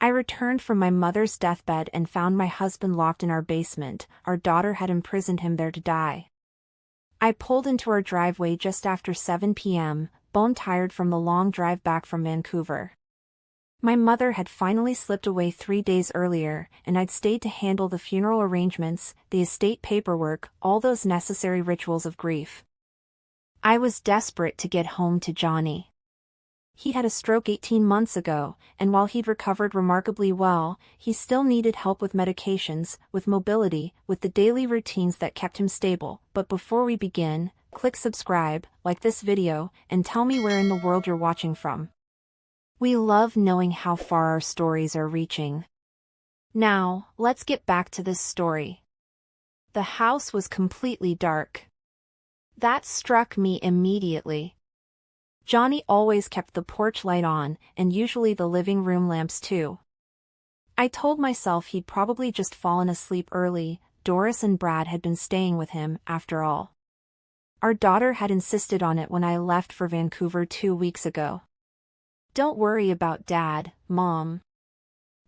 I returned from my mother's deathbed and found my husband locked in our basement. Our daughter had imprisoned him there to die. I pulled into our driveway just after 7 p.m., bone-tired from the long drive back from Vancouver. My mother had finally slipped away 3 days earlier, and I'd stayed to handle the funeral arrangements, the estate paperwork, all those necessary rituals of grief. I was desperate to get home to Johnny. He had a stroke 18 months ago, and while he'd recovered remarkably well, he still needed help with medications, with mobility, with the daily routines that kept him stable. But before we begin, click subscribe, like this video, and tell me where in the world you're watching from. We love knowing how far our stories are reaching. Now, let's get back to this story. The house was completely dark. That struck me immediately. Johnny always kept the porch light on, and usually the living room lamps too. I told myself he'd probably just fallen asleep early. Doris and Brad had been staying with him, after all. Our daughter had insisted on it when I left for Vancouver 2 weeks ago. Don't worry about Dad, Mom.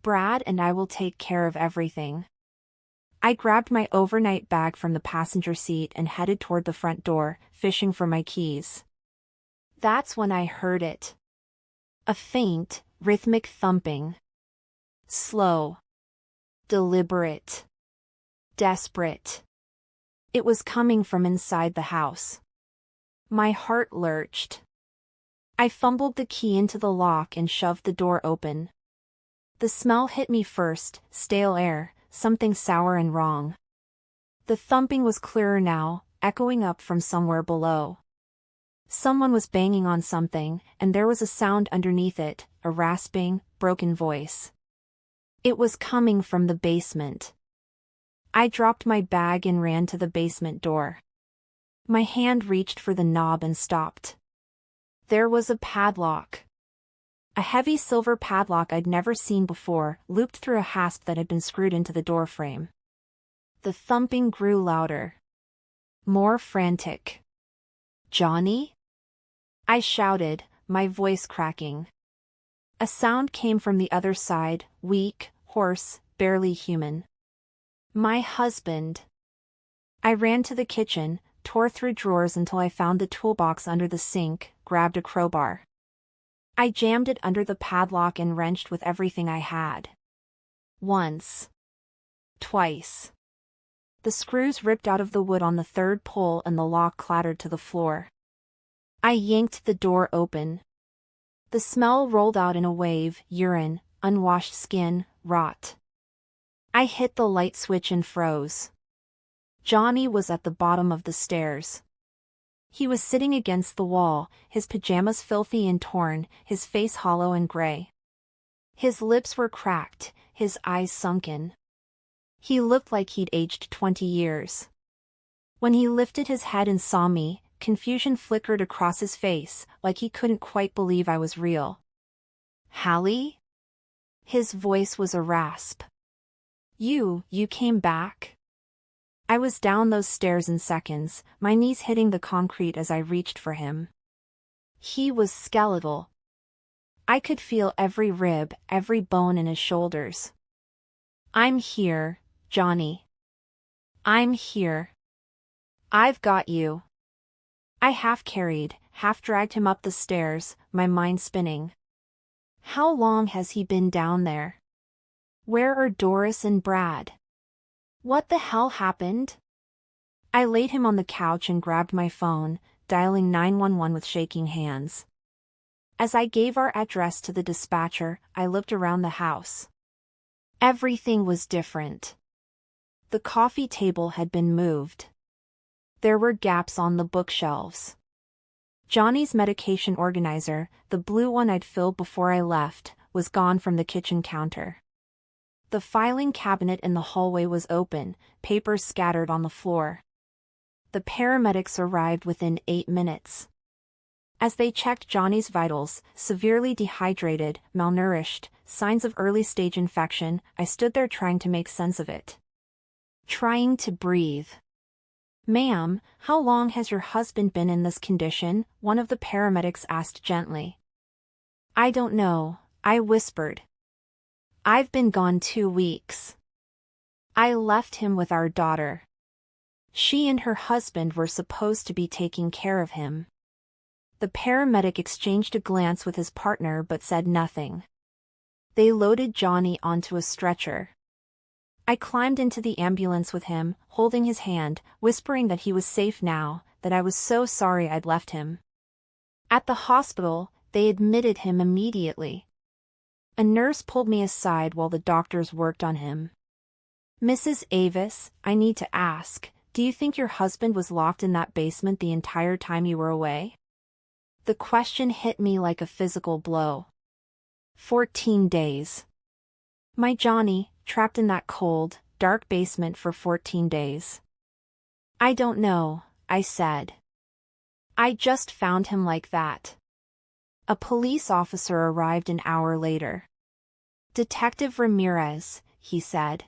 Brad and I will take care of everything. I grabbed my overnight bag from the passenger seat and headed toward the front door, fishing for my keys. That's when I heard it. A faint, rhythmic thumping. Slow. Deliberate. Desperate. It was coming from inside the house. My heart lurched. I fumbled the key into the lock and shoved the door open. The smell hit me first, stale air, something sour and wrong. The thumping was clearer now, echoing up from somewhere below. Someone was banging on something, and there was a sound underneath it, a rasping, broken voice. It was coming from the basement. I dropped my bag and ran to the basement door. My hand reached for the knob and stopped. There was a padlock. A heavy silver padlock I'd never seen before, looped through a hasp that had been screwed into the doorframe. The thumping grew louder. More frantic. "Johnny?" I shouted, my voice cracking. A sound came from the other side, weak, hoarse, barely human. My husband. I ran to the kitchen, tore through drawers until I found the toolbox under the sink, grabbed a crowbar. I jammed it under the padlock and wrenched with everything I had. Once. Twice. The screws ripped out of the wood on the third pull and the lock clattered to the floor. I yanked the door open. The smell rolled out in a wave: urine, unwashed skin, rot. I hit the light switch and froze. Johnny was at the bottom of the stairs. He was sitting against the wall, his pajamas filthy and torn, his face hollow and gray. His lips were cracked, his eyes sunken. He looked like he'd aged 20 years. When he lifted his head and saw me, confusion flickered across his face, like he couldn't quite believe I was real. "Hallie?" His voice was a rasp. You came back?" I was down those stairs in seconds, my knees hitting the concrete as I reached for him. He was skeletal. I could feel every rib, every bone in his shoulders. "I'm here, Johnny. I'm here. I've got you." I half carried, half dragged him up the stairs, my mind spinning. How long has he been down there? Where are Doris and Brad? What the hell happened? I laid him on the couch and grabbed my phone, dialing 911 with shaking hands. As I gave our address to the dispatcher, I looked around the house. Everything was different. The coffee table had been moved. There were gaps on the bookshelves. Johnny's medication organizer, the blue one I'd filled before I left, was gone from the kitchen counter. The filing cabinet in the hallway was open, papers scattered on the floor. The paramedics arrived within 8 minutes. As they checked Johnny's vitals, severely dehydrated, malnourished, signs of early-stage infection, I stood there trying to make sense of it. Trying to breathe. "Ma'am, how long has your husband been in this condition?" one of the paramedics asked gently. "I don't know," I whispered. I've been gone 2 weeks. I left him with our daughter. She and her husband were supposed to be taking care of him. The paramedic exchanged a glance with his partner but said nothing. They loaded Johnny onto a stretcher. I climbed into the ambulance with him, holding his hand, whispering that he was safe now, that I was so sorry I'd left him. At the hospital, they admitted him immediately. A nurse pulled me aside while the doctors worked on him. "Mrs. Avis, I need to ask, do you think your husband was locked in that basement the entire time you were away?" The question hit me like a physical blow. 14 days. My Johnny, trapped in that cold, dark basement for 14 days. "I don't know," I said. "I just found him like that." A police officer arrived an hour later. "Detective Ramirez," he said.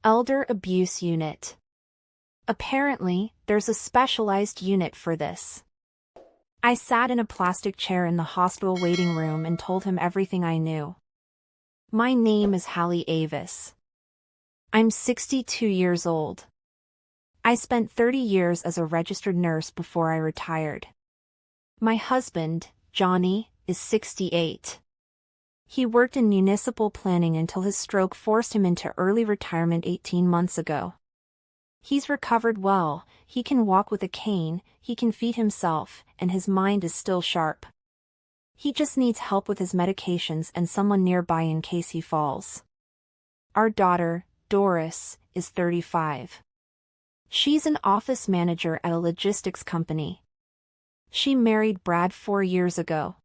"Elder Abuse Unit. Apparently, there's a specialized unit for this." I sat in a plastic chair in the hospital waiting room and told him everything I knew. "My name is Hallie Avis. I'm 62 years old. I spent 30 years as a registered nurse before I retired. My husband, Johnny, is 68. He worked in municipal planning until his stroke forced him into early retirement 18 months ago. He's recovered well, he can walk with a cane, he can feed himself, and his mind is still sharp. He just needs help with his medications and someone nearby in case he falls. Our daughter, Doris, is 35. She's an office manager at a logistics company. She married Brad 4 years ago.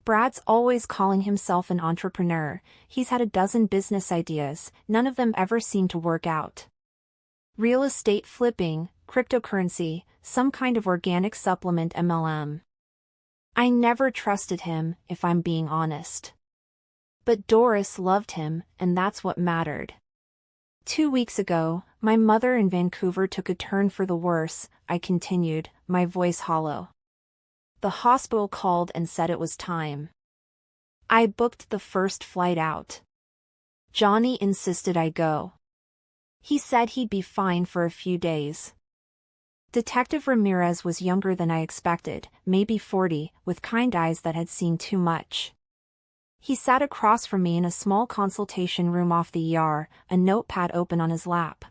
Brad's always calling himself an entrepreneur. He's had a dozen business ideas, none of them ever seem to work out. Real estate flipping, cryptocurrency, some kind of organic supplement MLM. I never trusted him, if I'm being honest. But Doris loved him, and that's what mattered. 2 weeks ago, my mother in Vancouver took a turn for the worse, I continued, my voice hollow. The hospital called and said it was time. I booked the first flight out. Johnny insisted I go. He said he'd be fine for a few days. Detective Ramirez was younger than I expected, maybe 40, with kind eyes that had seen too much. He sat across from me in a small consultation room off the ER, a notepad open on his lap.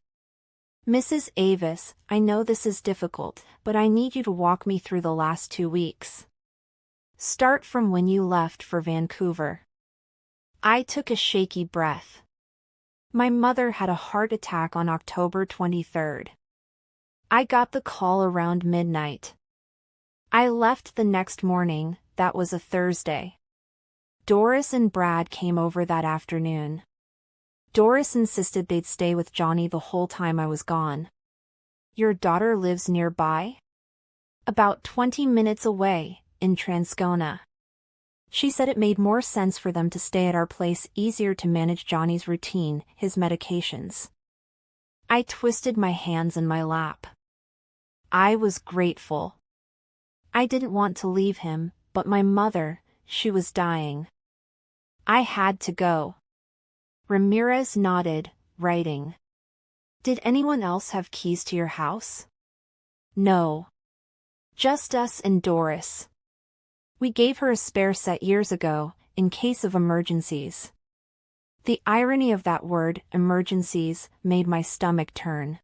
"Mrs. Avis, I know this is difficult, but I need you to walk me through the last 2 weeks. Start from when you left for Vancouver." I took a shaky breath. My mother had a heart attack on October 23rd. I got the call around midnight. I left the next morning, that was a Thursday. Doris and Brad came over that afternoon. Doris insisted they'd stay with Johnny the whole time I was gone. "Your daughter lives nearby?" "About 20 minutes away, in Transcona." She said it made more sense for them to stay at our place, easier to manage Johnny's routine, his medications. I twisted my hands in my lap. I was grateful. I didn't want to leave him, but my mother, she was dying. I had to go. Ramirez nodded, writing. "Did anyone else have keys to your house?" "No. Just us and Doris. We gave her a spare set years ago, in case of emergencies." The irony of that word, emergencies, made my stomach turn.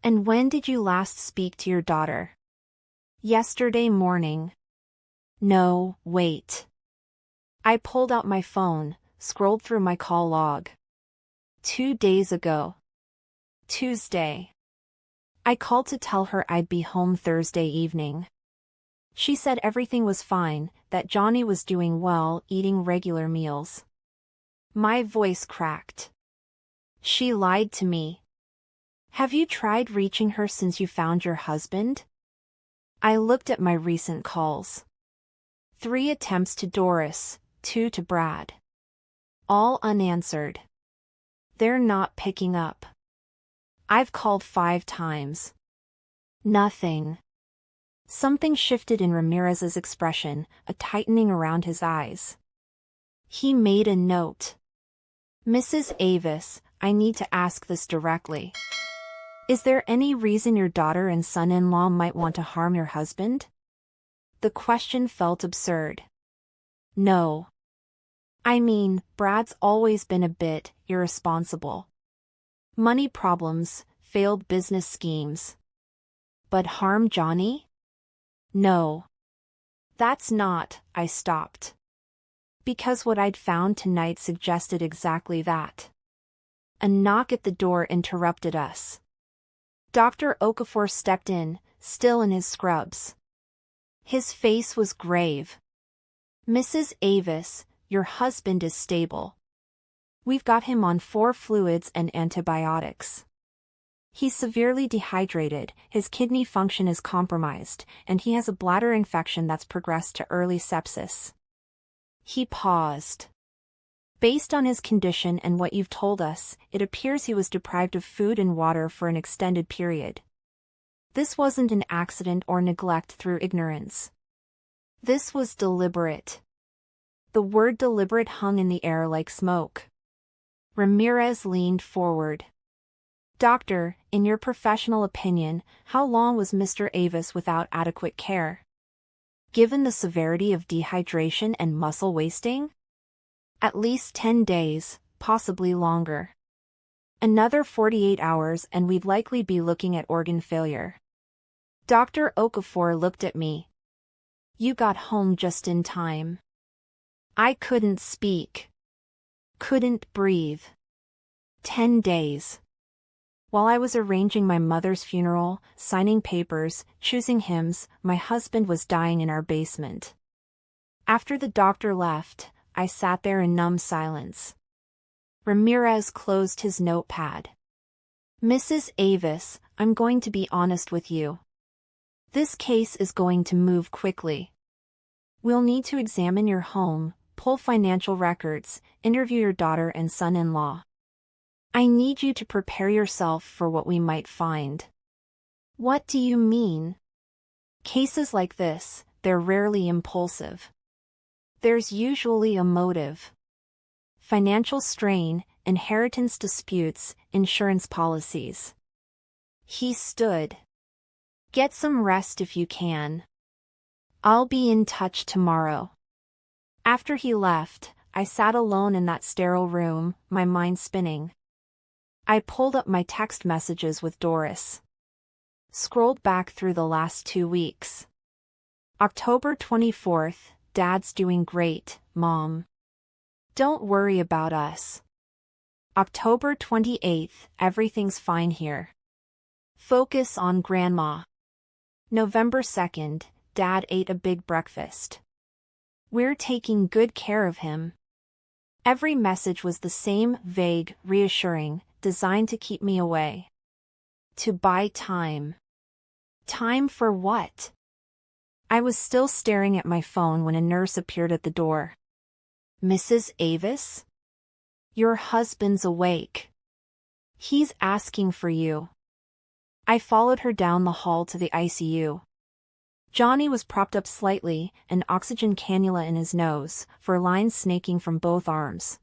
"And when did you last speak to your daughter?" "Yesterday morning." "No, wait." I pulled out my phone, scrolled through my call log. 2 days ago. Tuesday. I called to tell her I'd be home Thursday evening. She said everything was fine, that Johnny was doing well, eating regular meals. My voice cracked. She lied to me. "Have you tried reaching her since you found your husband?" I looked at my recent calls. 3 attempts to Doris, 2 to Brad. All unanswered. They're not picking up. I've called 5 times. Nothing. Something shifted in Ramirez's expression, a tightening around his eyes. He made a note. Mrs. Avis, I need to ask this directly. Is there any reason your daughter and son-in-law might want to harm your husband? The question felt absurd. No. I mean, Brad's always been a bit irresponsible. Money problems, failed business schemes. But harm Johnny? No. That's not, I stopped. Because what I'd found tonight suggested exactly that. A knock at the door interrupted us. Dr. Okafor stepped in, still in his scrubs. His face was grave. Mrs. Avis, your husband is stable. We've got him on 4 fluids and antibiotics. He's severely dehydrated, his kidney function is compromised, and he has a bladder infection that's progressed to early sepsis. He paused. Based on his condition and what you've told us, it appears he was deprived of food and water for an extended period. This wasn't an accident or neglect through ignorance. This was deliberate. The word deliberate hung in the air like smoke. Ramirez leaned forward. Doctor, in your professional opinion, how long was Mr. Avis without adequate care? Given the severity of dehydration and muscle wasting? At least 10 days, possibly longer. Another 48 hours and we'd likely be looking at organ failure. Dr. Okafor looked at me. You got home just in time. I couldn't speak. Couldn't breathe. 10 days. While I was arranging my mother's funeral, signing papers, choosing hymns, my husband was dying in our basement. After the doctor left, I sat there in numb silence. Ramirez closed his notepad. Mrs. Avis, I'm going to be honest with you. This case is going to move quickly. We'll need to examine your home, pull financial records, interview your daughter and son-in-law. I need you to prepare yourself for what we might find. What do you mean? Cases like this, they're rarely impulsive. There's usually a motive. Financial strain, inheritance disputes, insurance policies. He stood. Get some rest if you can. I'll be in touch tomorrow. After he left, I sat alone in that sterile room, my mind spinning. I pulled up my text messages with Doris. Scrolled back through the last 2 weeks. October 24th, Dad's doing great, Mom. Don't worry about us. October 28th, everything's fine here. Focus on Grandma. November 2nd, Dad ate a big breakfast. We're taking good care of him. Every message was the same, vague, reassuring, designed to keep me away. To buy time. Time for what? I was still staring at my phone when a nurse appeared at the door. Mrs. Avis? Your husband's awake. He's asking for you. I followed her down the hall to the ICU. Johnny was propped up slightly, an oxygen cannula in his nose, for lines snaking from both arms.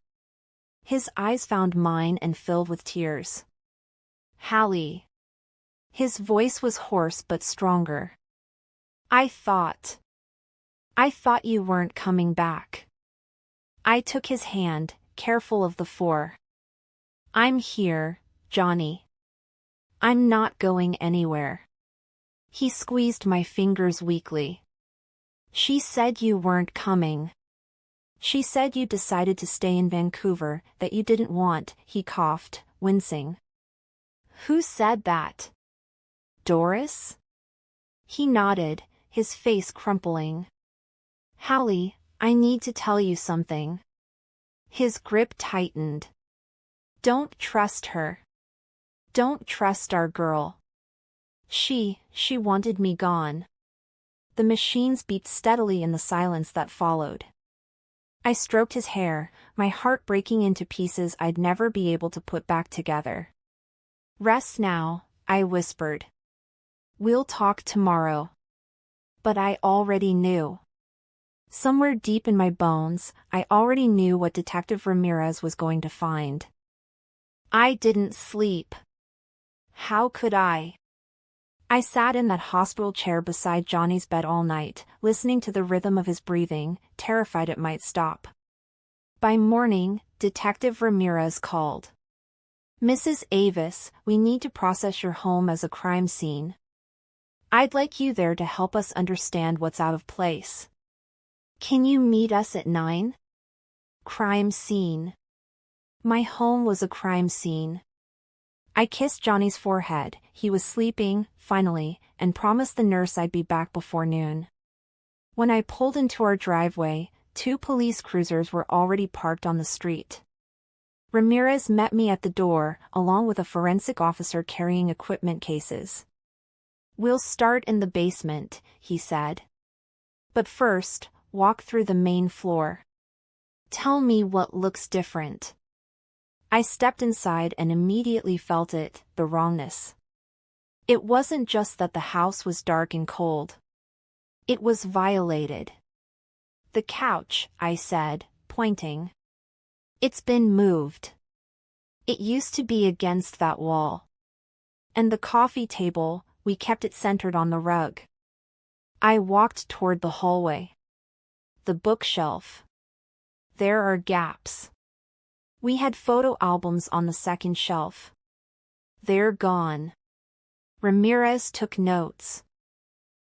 His eyes found mine and filled with tears. Hallie. His voice was hoarse but stronger. I thought you weren't coming back. I took his hand, careful of the 4. I'm here, Johnny. I'm not going anywhere. He squeezed my fingers weakly. She said you weren't coming. She said you decided to stay in Vancouver, that you didn't want, he coughed, wincing. Who said that? Doris? He nodded, his face crumpling. Hallie, I need to tell you something. His grip tightened. Don't trust her. Don't trust our girl. She wanted me gone. The machines beeped steadily in the silence that followed. I stroked his hair, my heart breaking into pieces I'd never be able to put back together. Rest now, I whispered. We'll talk tomorrow. But I already knew. Somewhere deep in my bones, I already knew what Detective Ramirez was going to find. I didn't sleep. How could I? I sat in that hospital chair beside Johnny's bed all night, listening to the rhythm of his breathing, terrified it might stop. By morning, Detective Ramirez called. "Mrs. Avis, we need to process your home as a crime scene. I'd like you there to help us understand what's out of place. Can you meet us at 9? Crime scene. My home was a crime scene. I kissed Johnny's forehead, he was sleeping, finally, and promised the nurse I'd be back before noon. When I pulled into our driveway, 2 police cruisers were already parked on the street. Ramirez met me at the door, along with a forensic officer carrying equipment cases. "We'll start in the basement," he said. "But first, walk through the main floor. Tell me what looks different." I stepped inside and immediately felt it, the wrongness. It wasn't just that the house was dark and cold. It was violated. "The couch," I said, pointing. "It's been moved. It used to be against that wall. And the coffee table, we kept it centered on the rug." I walked toward the hallway. "The bookshelf. There are gaps. We had photo albums on the second shelf. They're gone." Ramirez took notes.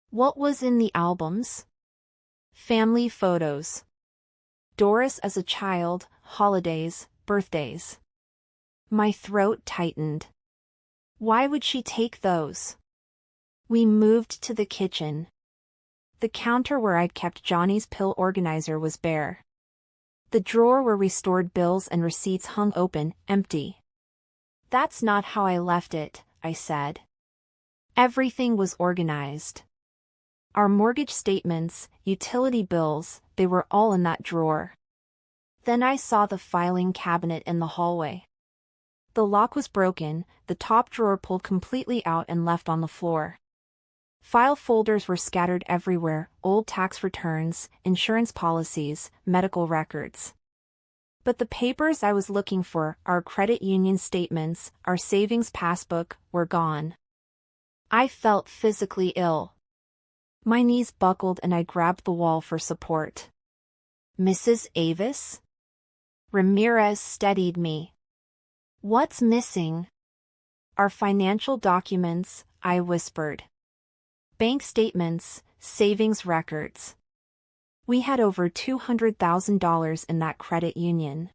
"What was in the albums?" "Family photos. Doris as a child, holidays, birthdays." My throat tightened. "Why would she take those?" We moved to the kitchen. The counter where I'd kept Johnny's pill organizer was bare. The drawer where we stored bills and receipts hung open, empty. "That's not how I left it," I said. Everything was organized. Our mortgage statements, utility bills, they were all in that drawer. Then I saw the filing cabinet in the hallway. The lock was broken, the top drawer pulled completely out and left on the floor. File folders were scattered everywhere, old tax returns, insurance policies, medical records. But the papers I was looking for, our credit union statements, our savings passbook, were gone. I felt physically ill. My knees buckled and I grabbed the wall for support. "Mrs. Avis?" Ramirez steadied me. "What's missing?" "Our financial documents," I whispered. "Bank statements, savings records. We had over $200,000 in that credit union.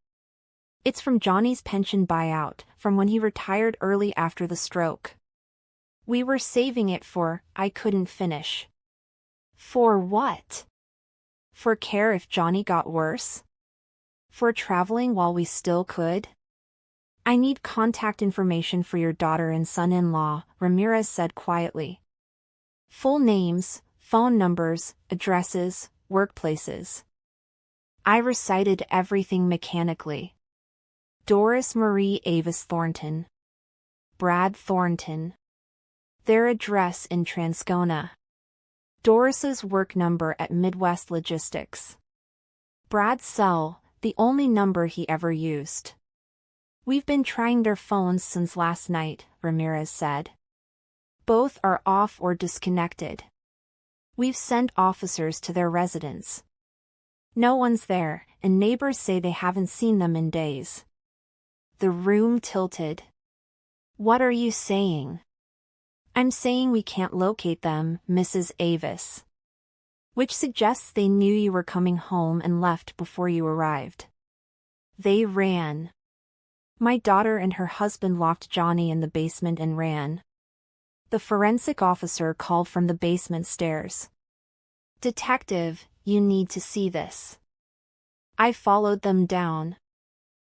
It's from Johnny's pension buyout, from when he retired early after the stroke. We were saving it for," I couldn't finish. "For what?" "For care if Johnny got worse. For traveling while we still could." "I need contact information for your daughter and son-in-law," Ramirez said quietly. "Full names, phone numbers, addresses, workplaces." I recited everything mechanically. Doris Marie Avis Thornton. Brad Thornton. Their address in Transcona. Doris's work number at Midwest Logistics. Brad's cell, the only number he ever used. "We've been trying their phones since last night," Ramirez said. "Both are off or disconnected. We've sent officers to their residence. No one's there, and neighbors say they haven't seen them in days." The room tilted. "What are you saying?" "I'm saying we can't locate them, Mrs. Avis." "Which suggests they knew you were coming home and left before you arrived." "They ran." My daughter and her husband locked Johnny in the basement and ran. The forensic officer called from the basement stairs. "Detective, you need to see this." I followed them down.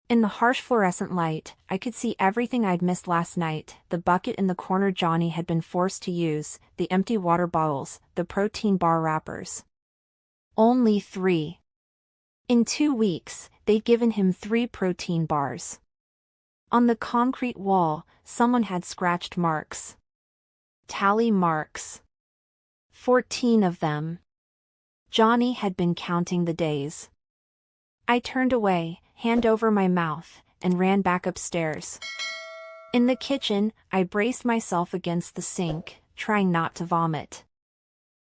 In the harsh fluorescent light, I could see everything I'd missed last night: the bucket in the corner Johnny had been forced to use, the empty water bottles, the protein bar wrappers. Only 3. In 2 weeks, they'd given him 3 protein bars. On the concrete wall, someone had scratched marks. Tally marks. 14 of them. Johnny had been counting the days. I turned away, hand over my mouth, and ran back upstairs. In the kitchen, I braced myself against the sink, trying not to vomit.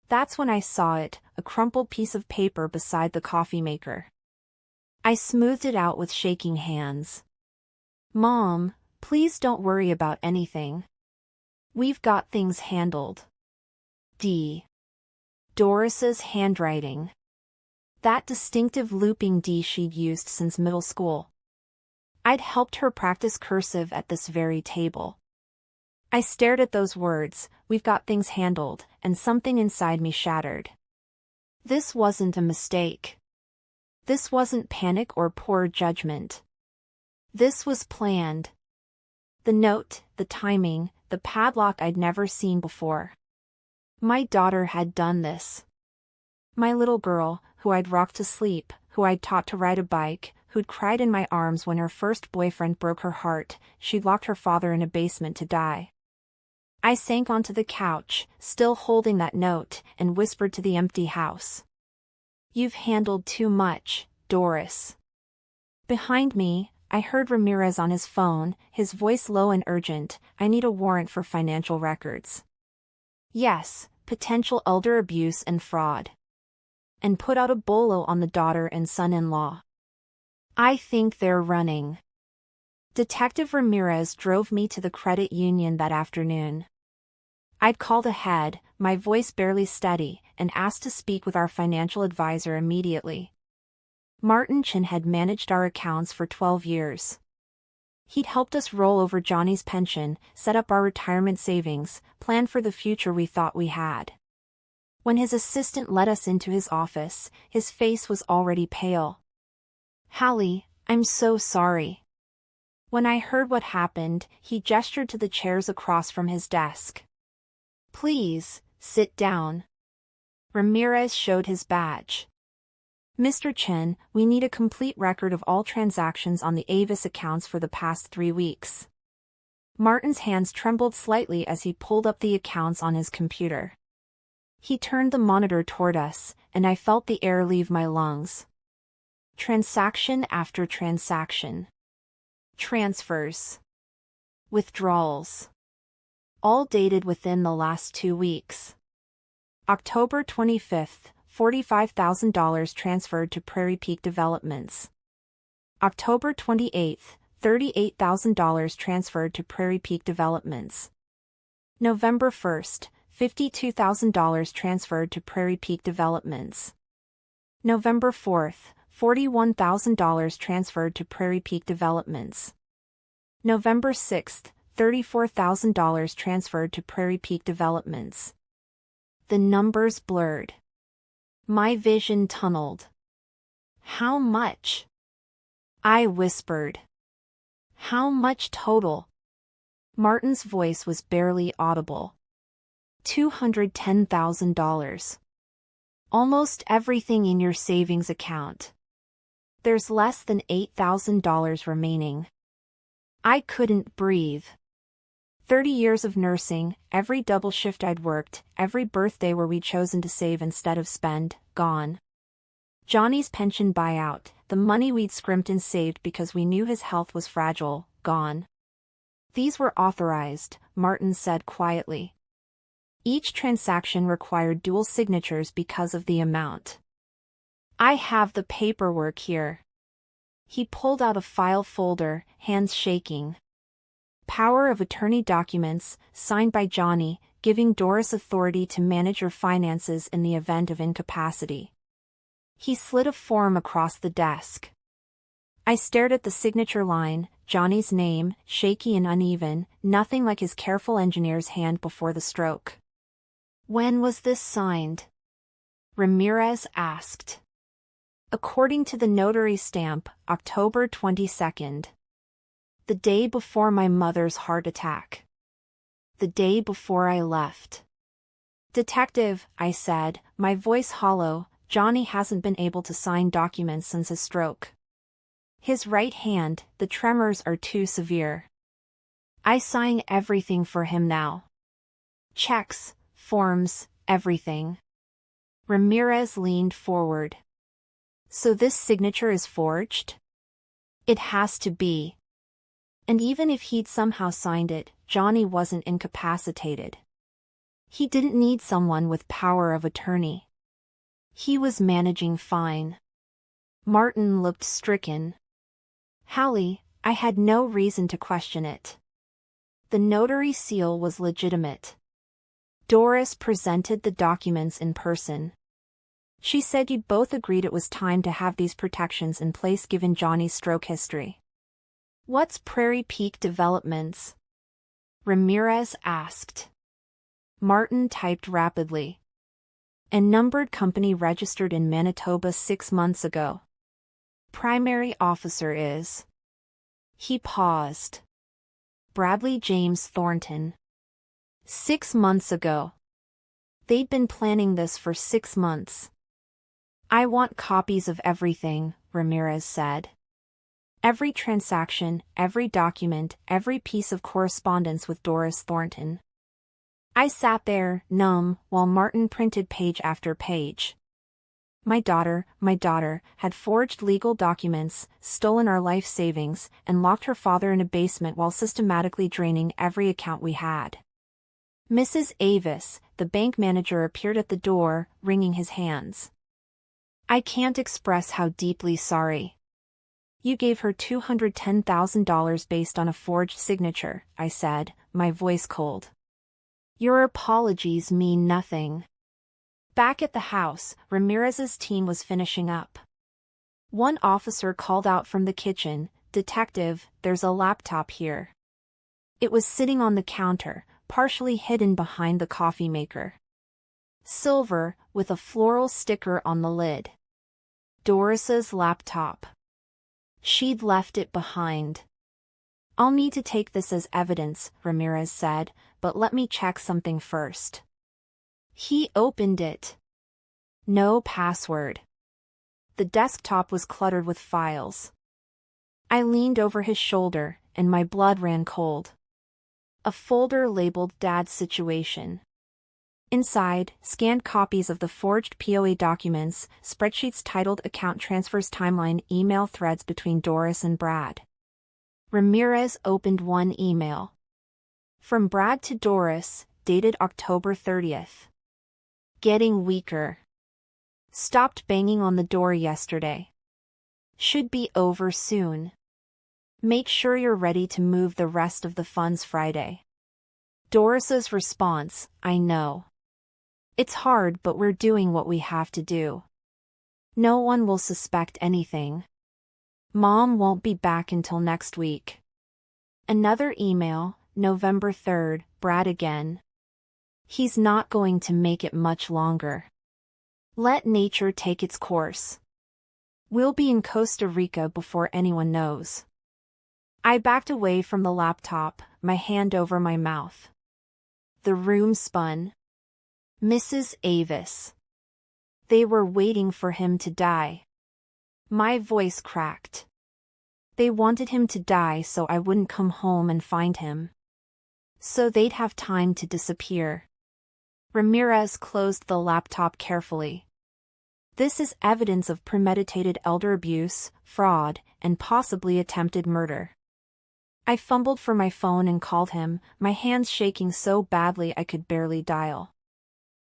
That's when I saw it, a crumpled piece of paper beside the coffee maker. I smoothed it out with shaking hands. "Mom, please don't worry about anything. We've got things handled." D. Doris's handwriting. That distinctive looping D she'd used since middle school. I'd helped her practice cursive at this very table. I stared at those words, "We've got things handled," and something inside me shattered. This wasn't a mistake. This wasn't panic or poor judgment. This was planned. The note, the timing, the padlock I'd never seen before. My daughter had done this. My little girl, who I'd rocked to sleep, who I'd taught to ride a bike, who'd cried in my arms when her first boyfriend broke her heart, she'd locked her father in a basement to die. I sank onto the couch, still holding that note, and whispered to the empty house. "You've handled too much, Doris." Behind me, I heard Ramirez on his phone, his voice low and urgent. "I need a warrant for financial records." Yes, potential elder abuse and fraud. And put out a bolo on the daughter and son-in-law. "I think they're running." Detective Ramirez drove me to the credit union that afternoon. I'd called ahead, my voice barely steady, and asked to speak with our financial advisor immediately. Martin Chin had managed our accounts for 12 years. He'd helped us roll over Johnny's pension, set up our retirement savings, plan for the future we thought we had. When his assistant led us into his office, his face was already pale. "Hallie, I'm so sorry." When I heard what happened, he gestured to the chairs across from his desk. "Please, sit down." Ramirez showed his badge. "Mr. Chen, we need a complete record of all transactions on the Avis accounts for the past 3 weeks." Martin's hands trembled slightly as he pulled up the accounts on his computer. He turned the monitor toward us, and I felt the air leave my lungs. Transaction after transaction. Transfers. Withdrawals. All dated within the last 2 weeks. October 25th, $45,000 transferred to Prairie Peak Developments. October 28th, $38,000 transferred to Prairie Peak Developments. November 1st, $52,000 transferred to Prairie Peak Developments. November 4th, $41,000 transferred to Prairie Peak Developments. November 6th, $34,000 transferred to Prairie Peak Developments. The numbers blurred. My vision tunneled. "How much?" I whispered. "How much total?" Martin's voice was barely audible. $210,000. Almost everything in your savings account. There's less than $8,000 remaining. I couldn't breathe. 30 years of nursing, every double shift I'd worked, every birthday where we'd chosen to save instead of spend, gone. Johnny's pension buyout, the money we'd scrimped and saved because we knew his health was fragile, gone. "These were authorized," Martin said quietly. Each transaction required dual signatures because of the amount. "I have the paperwork here." He pulled out a file folder, hands shaking. Power of attorney documents, signed by Johnny, giving Doris authority to manage your finances in the event of incapacity. He slid a form across the desk. I stared at the signature line, Johnny's name, shaky and uneven, nothing like his careful engineer's hand before the stroke. "When was this signed?" Ramirez asked. According to the notary stamp, October 22nd. The day before my mother's heart attack. The day before I left. "Detective," I said, my voice hollow, "Johnny hasn't been able to sign documents since his stroke. His right hand, the tremors are too severe. I sign everything for him now. Checks, forms, everything." Ramirez leaned forward. So this signature is forged? It has to be. And even if he'd somehow signed it, Johnny wasn't incapacitated. He didn't need someone with power of attorney. He was managing fine. Martin looked stricken. Hallie, I had no reason to question it. The notary seal was legitimate. Doris presented the documents in person. She said you'd both agreed it was time to have these protections in place given Johnny's stroke history. What's Prairie Peak Developments? Ramirez asked. Martin typed rapidly. A numbered company registered in Manitoba 6 months ago. Primary officer is. He paused. Bradley James Thornton. 6 months ago. They'd been planning this for 6 months. I want copies of everything, Ramirez said. Every transaction, every document, every piece of correspondence with Doris Thornton. I sat there, numb, while Martin printed page after page. My daughter, had forged legal documents, stolen our life savings, and locked her father in a basement while systematically draining every account we had. Mrs. Avis, the bank manager, appeared at the door, wringing his hands. I can't express how deeply sorry. You gave her $210,000 based on a forged signature, I said, my voice cold. Your apologies mean nothing. Back at the house, Ramirez's team was finishing up. One officer called out from the kitchen, Detective, there's a laptop here. It was sitting on the counter, partially hidden behind the coffee maker. Silver, with a floral sticker on the lid. Doris's laptop. She'd left it behind. I'll need to take this as evidence, Ramirez said, but let me check something first. He opened it. No password. The desktop was cluttered with files. I leaned over his shoulder, and my blood ran cold. A folder labeled Dad's Situation. Inside, scanned copies of the forged POA documents, spreadsheets titled Account Transfers Timeline, email threads between Doris and Brad. Ramirez opened one email. From Brad to Doris, dated October 30th. Getting weaker. Stopped banging on the door yesterday. Should be over soon. Make sure you're ready to move the rest of the funds Friday. Doris's response, I know. It's hard, but we're doing what we have to do. No one will suspect anything. Mom won't be back until next week. Another email, November 3rd, Brad again. He's not going to make it much longer. Let nature take its course. We'll be in Costa Rica before anyone knows. I backed away from the laptop, my hand over my mouth. The room spun. Mrs. Avis. They were waiting for him to die. My voice cracked. They wanted him to die so I wouldn't come home and find him. So they'd have time to disappear. Ramirez closed the laptop carefully. This is evidence of premeditated elder abuse, fraud, and possibly attempted murder. I fumbled for my phone and called him, my hands shaking so badly I could barely dial.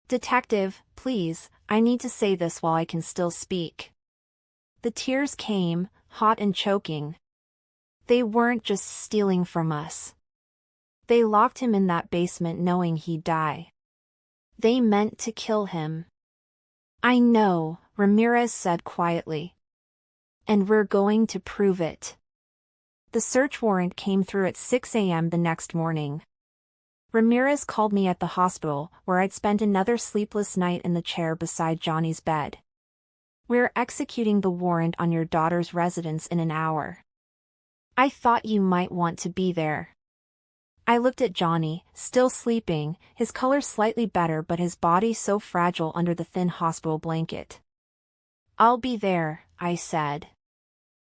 Detective, please, I need to say this while I can still speak. The tears came, hot and choking. They weren't just stealing from us. They locked him in that basement knowing he'd die. They meant to kill him. I know, Ramirez said quietly. And we're going to prove it. The search warrant came through at 6 a.m. the next morning. Ramirez called me at the hospital, where I'd spent another sleepless night in the chair beside Johnny's bed. We're executing the warrant on your daughter's residence in an hour. I thought you might want to be there. I looked at Johnny, still sleeping, his color slightly better but his body so fragile under the thin hospital blanket. I'll be there, I said.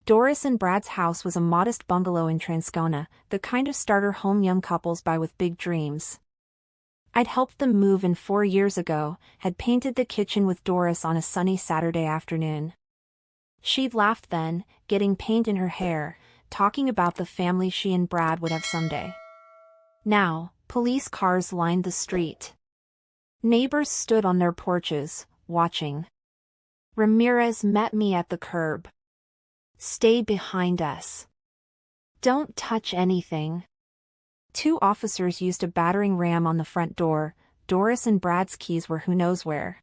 Doris and Brad's house was a modest bungalow in Transcona, the kind of starter home young couples buy with big dreams. I'd helped them move in 4 years ago, had painted the kitchen with Doris on a sunny Saturday afternoon. She'd laughed then, getting paint in her hair, talking about the family she and Brad would have someday. Now, police cars lined the street. Neighbors stood on their porches, watching. Ramirez met me at the curb. "Stay behind us. Don't touch anything." 2 officers used a battering ram on the front door. Doris and Brad's keys were who knows where.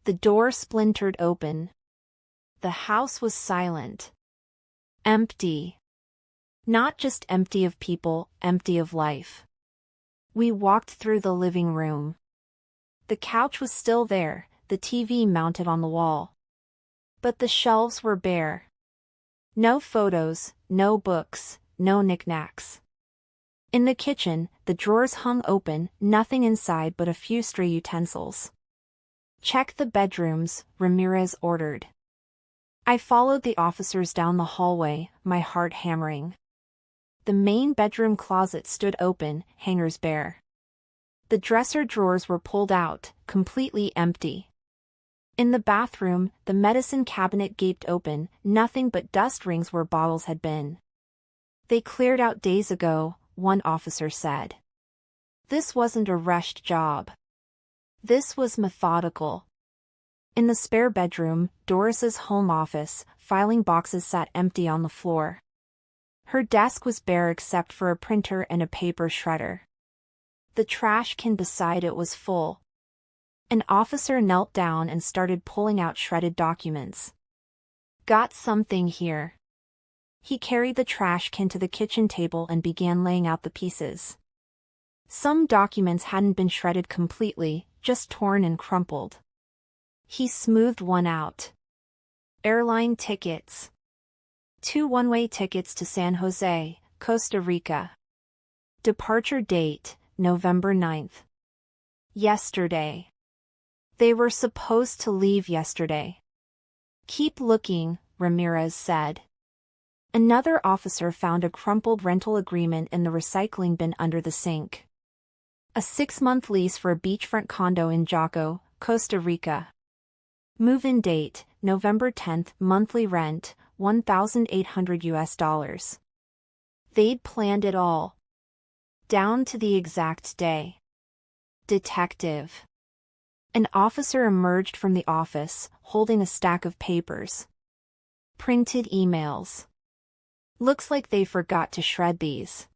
The door splintered open. The house was silent. Empty. Not just empty of people, empty of life. We walked through the living room. The couch was still there, the TV mounted on the wall. But the shelves were bare. No photos, no books, no knickknacks. In the kitchen, the drawers hung open, nothing inside but a few stray utensils. "Check the bedrooms," Ramirez ordered. I followed the officers down the hallway, my heart hammering. The main bedroom closet stood open, hangers bare. The dresser drawers were pulled out, completely empty. In the bathroom, the medicine cabinet gaped open, nothing but dust rings where bottles had been. "They cleared out days ago," one officer said. This wasn't a rushed job. This was methodical. In the spare bedroom, Doris's home office, filing boxes sat empty on the floor. Her desk was bare except for a printer and a paper shredder. The trash can beside it was full. An officer knelt down and started pulling out shredded documents. "Got something here." He carried the trash can to the kitchen table and began laying out the pieces. Some documents hadn't been shredded completely, just torn and crumpled. He smoothed one out. Airline tickets. 2 one-way tickets to San Jose, Costa Rica. Departure date, November 9th. Yesterday. They were supposed to leave yesterday. "Keep looking," Ramirez said. Another officer found a crumpled rental agreement in the recycling bin under the sink. A 6-month lease for a beachfront condo in Jaco, Costa Rica. Move-in date, November 10th, monthly rent, $1,800. They'd planned it all. Down to the exact day. Detective. An officer emerged from the office, holding a stack of papers. Printed emails. "Looks like they forgot to shred these."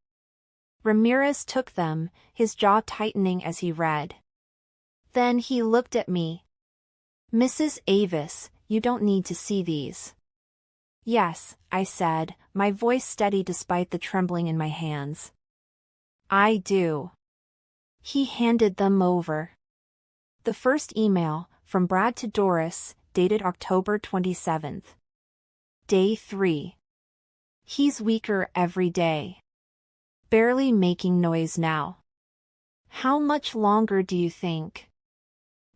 Ramirez took them, his jaw tightening as he read. Then he looked at me. "Mrs. Avis, you don't need to see these." "Yes," I said, my voice steady despite the trembling in my hands. "I do." He handed them over. The first email, from Brad to Doris, dated October 27th. Day 3. "He's weaker every day. Barely making noise now. How much longer do you think?"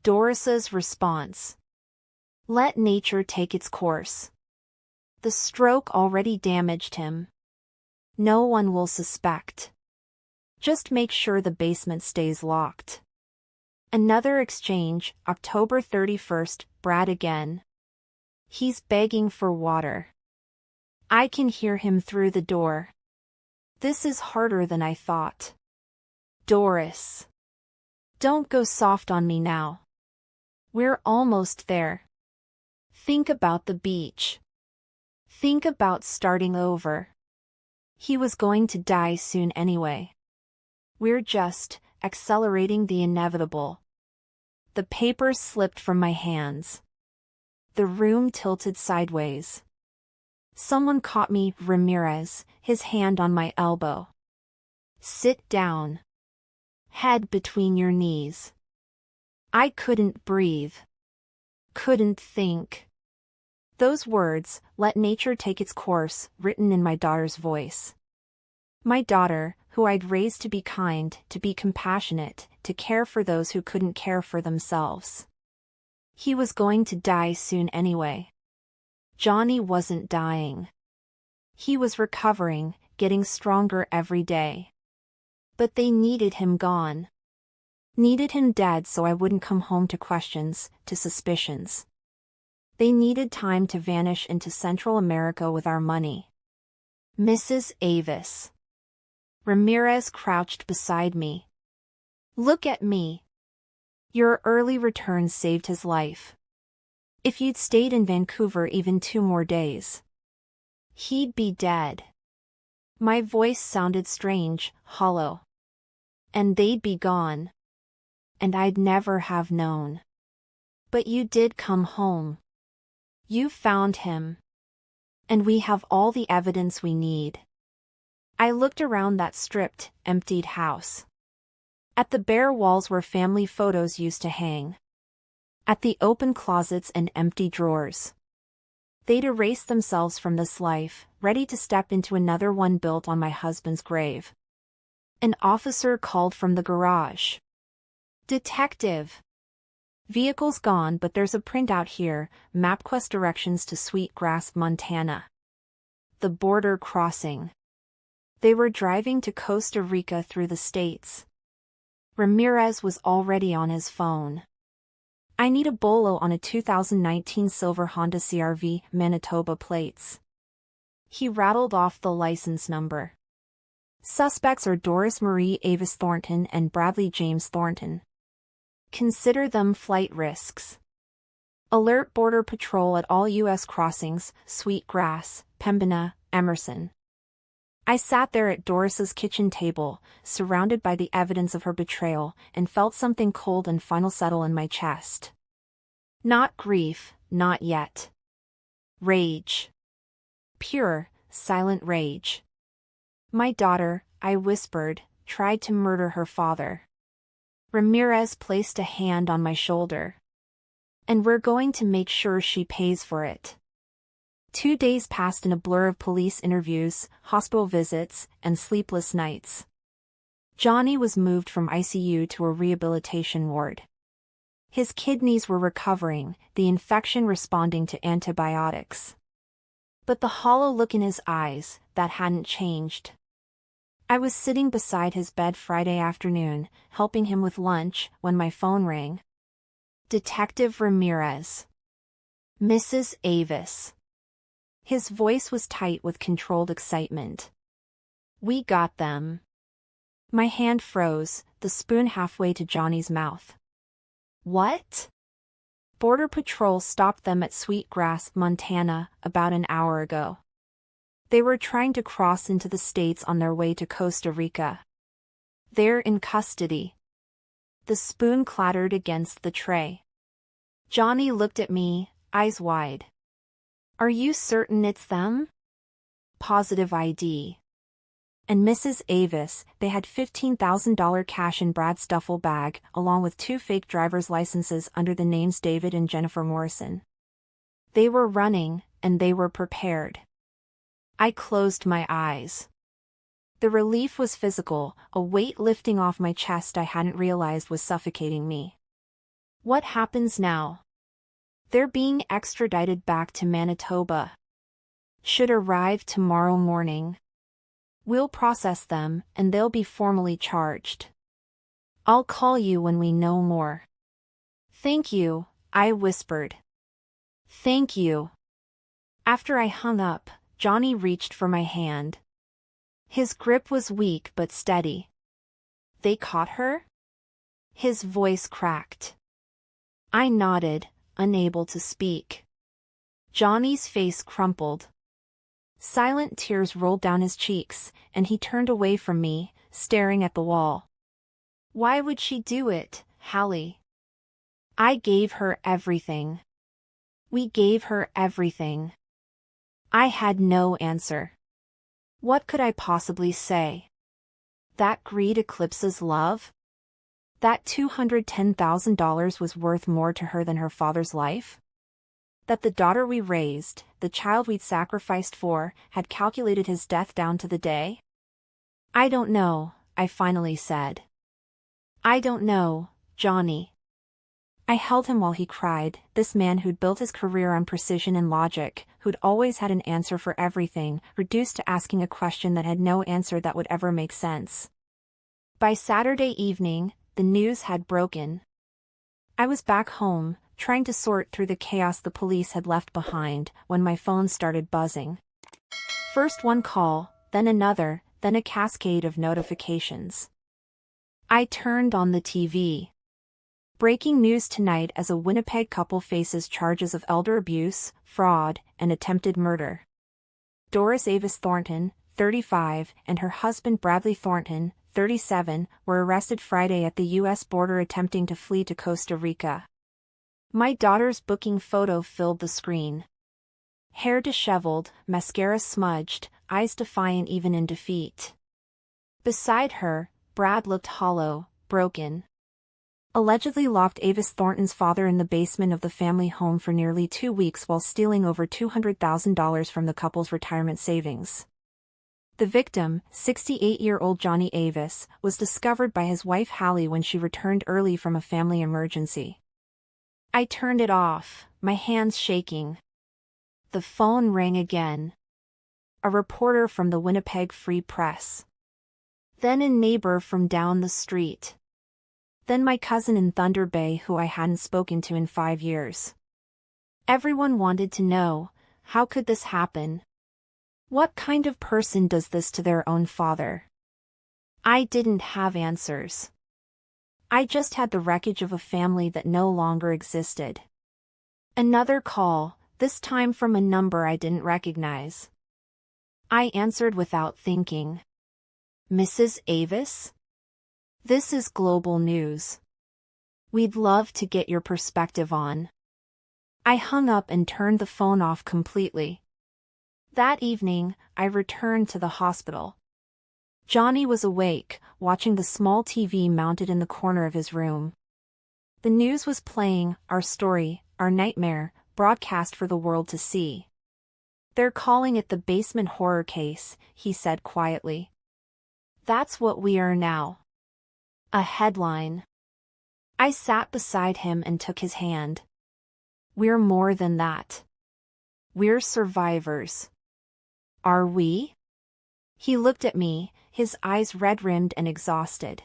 Doris's response. "Let nature take its course. The stroke already damaged him. No one will suspect. Just make sure the basement stays locked." Another exchange, October 31st, Brad again. "He's begging for water. I can hear him through the door. This is harder than I thought." Doris. "Don't go soft on me now. We're almost there. Think about the beach. Think about starting over. He was going to die soon anyway. We're just accelerating the inevitable." The papers slipped from my hands. The room tilted sideways. Someone caught me, Ramirez, his hand on my elbow. "Sit down. Head between your knees." I couldn't breathe. Couldn't think. Those words, "let nature take its course," written in my daughter's voice. My daughter, who I'd raised to be kind, to be compassionate, to care for those who couldn't care for themselves. He was going to die soon anyway. Johnny wasn't dying. He was recovering, getting stronger every day. But they needed him gone. Needed him dead so I wouldn't come home to questions, to suspicions. They needed time to vanish into Central America with our money. Mrs. Avis. Ramirez crouched beside me. Look at me. Your early return saved his life. If you'd stayed in Vancouver even 2 more days, he'd be dead. My voice sounded strange, hollow. And they'd be gone. And I'd never have known. But you did come home. You found him. And we have all the evidence we need. I looked around that stripped, emptied house. At the bare walls where family photos used to hang. At the open closets and empty drawers. They'd erased themselves from this life, ready to step into another one built on my husband's grave. An officer called from the garage. Detective. Vehicle's gone, but there's a printout here, MapQuest directions to Sweetgrass, Montana. The border crossing. They were driving to Costa Rica through the states. Ramirez was already on his phone. I need a bolo on a 2019 silver Honda CR-V, Manitoba plates. He rattled off the license number. Suspects are Doris Marie Avis Thornton and Bradley James Thornton. Consider them flight risks. Alert Border Patrol at all U.S. crossings, Sweetgrass, Pembina, Emerson. I sat there at Doris's kitchen table, surrounded by the evidence of her betrayal, and felt something cold and final settle in my chest. Not grief, not yet. Rage. Pure, silent rage. My daughter, I whispered, tried to murder her father. Ramirez placed a hand on my shoulder. And we're going to make sure she pays for it. 2 days passed in a blur of police interviews, hospital visits, and sleepless nights. Johnny was moved from ICU to a rehabilitation ward. His kidneys were recovering, the infection responding to antibiotics. But the hollow look in his eyes, that hadn't changed. I was sitting beside his bed Friday afternoon, helping him with lunch, when my phone rang. Detective Ramirez. Mrs. Avis. His voice was tight with controlled excitement. We got them. My hand froze, the spoon halfway to Johnny's mouth. What? Border Patrol stopped them at Sweetgrass, Montana, about an hour ago. They were trying to cross into the States on their way to Costa Rica. They're in custody. The spoon clattered against the tray. Johnny looked at me, eyes wide. Are you certain it's them? Positive ID. And Mrs. Avis, they had $15,000 cash in Brad's duffel bag, along with 2 fake driver's licenses under the names David and Jennifer Morrison. They were running, and they were prepared. I closed my eyes. The relief was physical, a weight lifting off my chest I hadn't realized was suffocating me. What happens now? They're being extradited back to Manitoba. Should arrive tomorrow morning. We'll process them, and they'll be formally charged. I'll call you when we know more. Thank you, I whispered. Thank you. After I hung up, Johnny reached for my hand. His grip was weak but steady. They caught her? His voice cracked. I nodded, unable to speak. Johnny's face crumpled. Silent tears rolled down his cheeks, and he turned away from me, staring at the wall. Why would she do it, Hallie? I gave her everything. We gave her everything. I had no answer. What could I possibly say? That greed eclipses love? That $210,000 was worth more to her than her father's life? That the daughter we raised, the child we'd sacrificed for, had calculated his death down to the day? I don't know, I finally said. I don't know, Johnny. I held him while he cried, this man who'd built his career on precision and logic, who'd always had an answer for everything, reduced to asking a question that had no answer that would ever make sense. By Saturday evening, the news had broken. I was back home, trying to sort through the chaos the police had left behind, when my phone started buzzing. First one call, then another, then a cascade of notifications. I turned on the TV. Breaking news tonight as a Winnipeg couple faces charges of elder abuse, fraud, and attempted murder. Doris Avis Thornton, 35, and her husband Bradley Thornton, 37, were arrested Friday at the U.S. border attempting to flee to Costa Rica. My daughter's booking photo filled the screen. Hair disheveled, mascara smudged, eyes defiant even in defeat. Beside her, Brad looked hollow, broken. Allegedly locked Avis Thornton's father in the basement of the family home for nearly 2 weeks while stealing over $200,000 from the couple's retirement savings. The victim, 68-year-old Johnny Avis, was discovered by his wife Hallie when she returned early from a family emergency. I turned it off, my hands shaking. The phone rang again. A reporter from the Winnipeg Free Press. Then a neighbor from down the street. Then my cousin in Thunder Bay who I hadn't spoken to in 5 years. Everyone wanted to know, how could this happen? What kind of person does this to their own father? I didn't have answers. I just had the wreckage of a family that no longer existed. Another call, this time from a number I didn't recognize. I answered without thinking. Mrs. Avis? This is global news. We'd love to get your perspective on. I hung up and turned the phone off completely. That evening, I returned to the hospital. Johnny was awake, watching the small TV mounted in the corner of his room. The news was playing, our story, our nightmare, broadcast for the world to see. They're calling it the basement horror case, he said quietly. That's what we are now. A headline. I sat beside him and took his hand. We're more than that. We're survivors. Are we? He looked at me, his eyes red-rimmed and exhausted.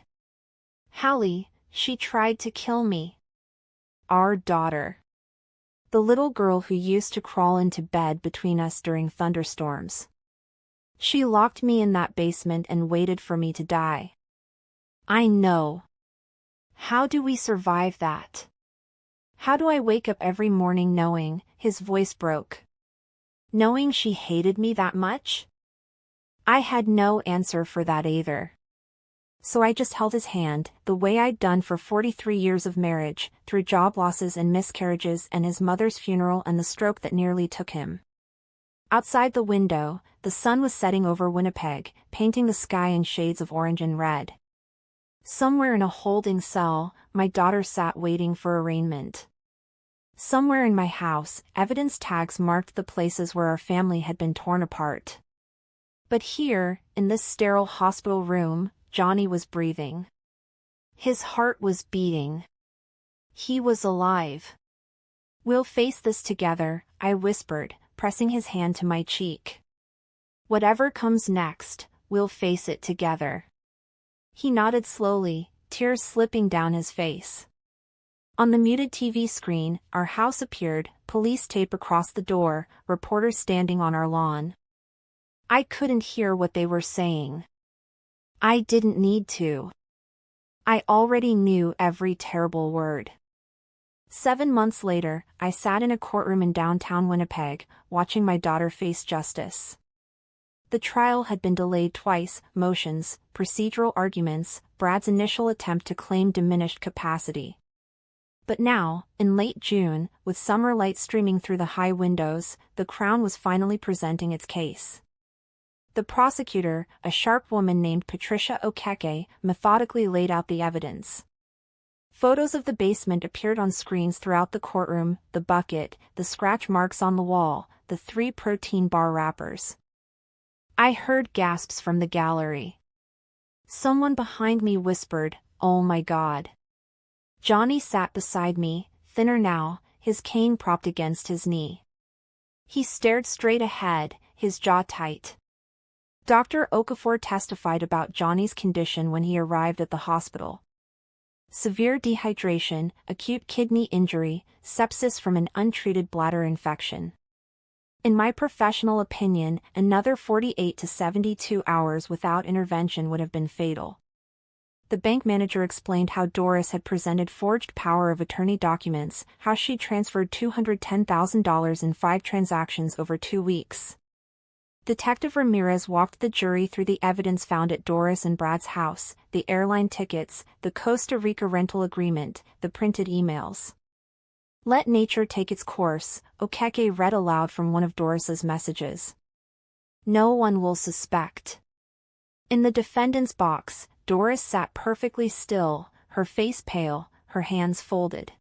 Hallie, she tried to kill me. Our daughter. The little girl who used to crawl into bed between us during thunderstorms. She locked me in that basement and waited for me to die. I know. How do we survive that? How do I wake up every morning knowing, his voice broke. Knowing she hated me that much? I had no answer for that either. So I just held his hand, the way I'd done for 43 years of marriage, through job losses and miscarriages and his mother's funeral and the stroke that nearly took him. Outside the window, the sun was setting over Winnipeg, painting the sky in shades of orange and red. Somewhere in a holding cell, my daughter sat waiting for arraignment. Somewhere in my house, evidence tags marked the places where our family had been torn apart. But here, in this sterile hospital room, Johnny was breathing. His heart was beating. He was alive. We'll face this together, I whispered, pressing his hand to my cheek. Whatever comes next, we'll face it together. He nodded slowly, tears slipping down his face. On the muted TV screen, our house appeared, police tape across the door, reporters standing on our lawn. I couldn't hear what they were saying. I didn't need to. I already knew every terrible word. 7 months later, I sat in a courtroom in downtown Winnipeg, watching my daughter face justice. The trial had been delayed twice, motions, procedural arguments, Brad's initial attempt to claim diminished capacity. But now, in late June, with summer light streaming through the high windows, the Crown was finally presenting its case. The prosecutor, a sharp woman named Patricia Okeke, methodically laid out the evidence. Photos of the basement appeared on screens throughout the courtroom, the bucket, the scratch marks on the wall, the 3 protein bar wrappers. I heard gasps from the gallery. Someone behind me whispered, "Oh my God." Johnny sat beside me, thinner now, his cane propped against his knee. He stared straight ahead, his jaw tight. Dr. Okafor testified about Johnny's condition when he arrived at the hospital. severe dehydration, acute kidney injury, sepsis from an untreated bladder infection. In my professional opinion, another 48 to 72 hours without intervention would have been fatal. The bank manager explained how Doris had presented forged power of attorney documents, how she transferred $210,000 in 5 transactions over 2 weeks. Detective Ramirez walked the jury through the evidence found at Doris and Brad's house, the airline tickets, the Costa Rica rental agreement, the printed emails. "Let nature take its course," Okeke read aloud from one of Doris's messages. "No one will suspect." In the defendant's box, Doris sat perfectly still, her face pale, her hands folded.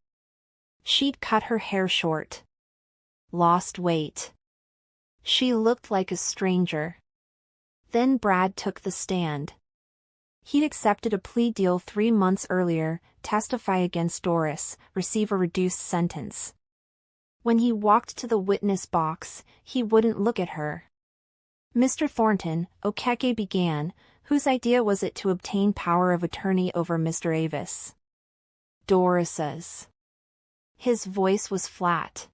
She'd cut her hair short. Lost weight. She looked like a stranger. Then Brad took the stand. He'd accepted a plea deal 3 months earlier, testify against Doris, receive a reduced sentence. When he walked to the witness box, he wouldn't look at her. "Mr. Thornton," Okeke began, "whose idea was it to obtain power of attorney over Mr. Avis?" "Doris's." His voice was flat.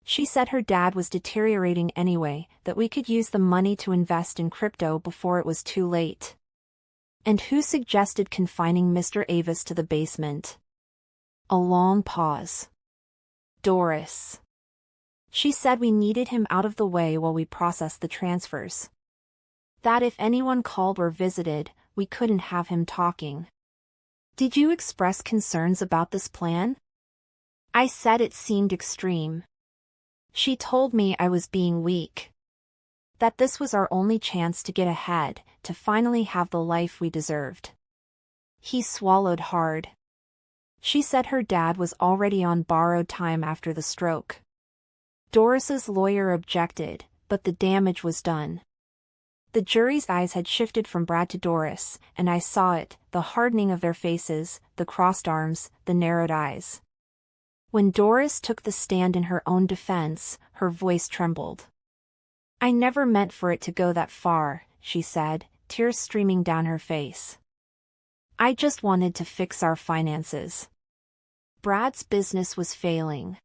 "She said her dad was deteriorating anyway, that we could use the money to invest in crypto before it was too late." "And who suggested confining Mr. Avis to the basement?" A long pause. "Doris. She said we needed him out of the way while we processed the transfers. That if anyone called or visited, we couldn't have him talking." "Did you express concerns about this plan?" "I said it seemed extreme. She told me I was being weak. That this was our only chance to get ahead, to finally have the life we deserved." He swallowed hard. "She said her dad was already on borrowed time after the stroke." Doris's lawyer objected, but the damage was done. The jury's eyes had shifted from Brad to Doris, and I saw it, the hardening of their faces, the crossed arms, the narrowed eyes. When Doris took the stand in her own defense, her voice trembled. "I never meant for it to go that far," she said, tears streaming down her face. "I just wanted to fix our finances. Brad's business was failing.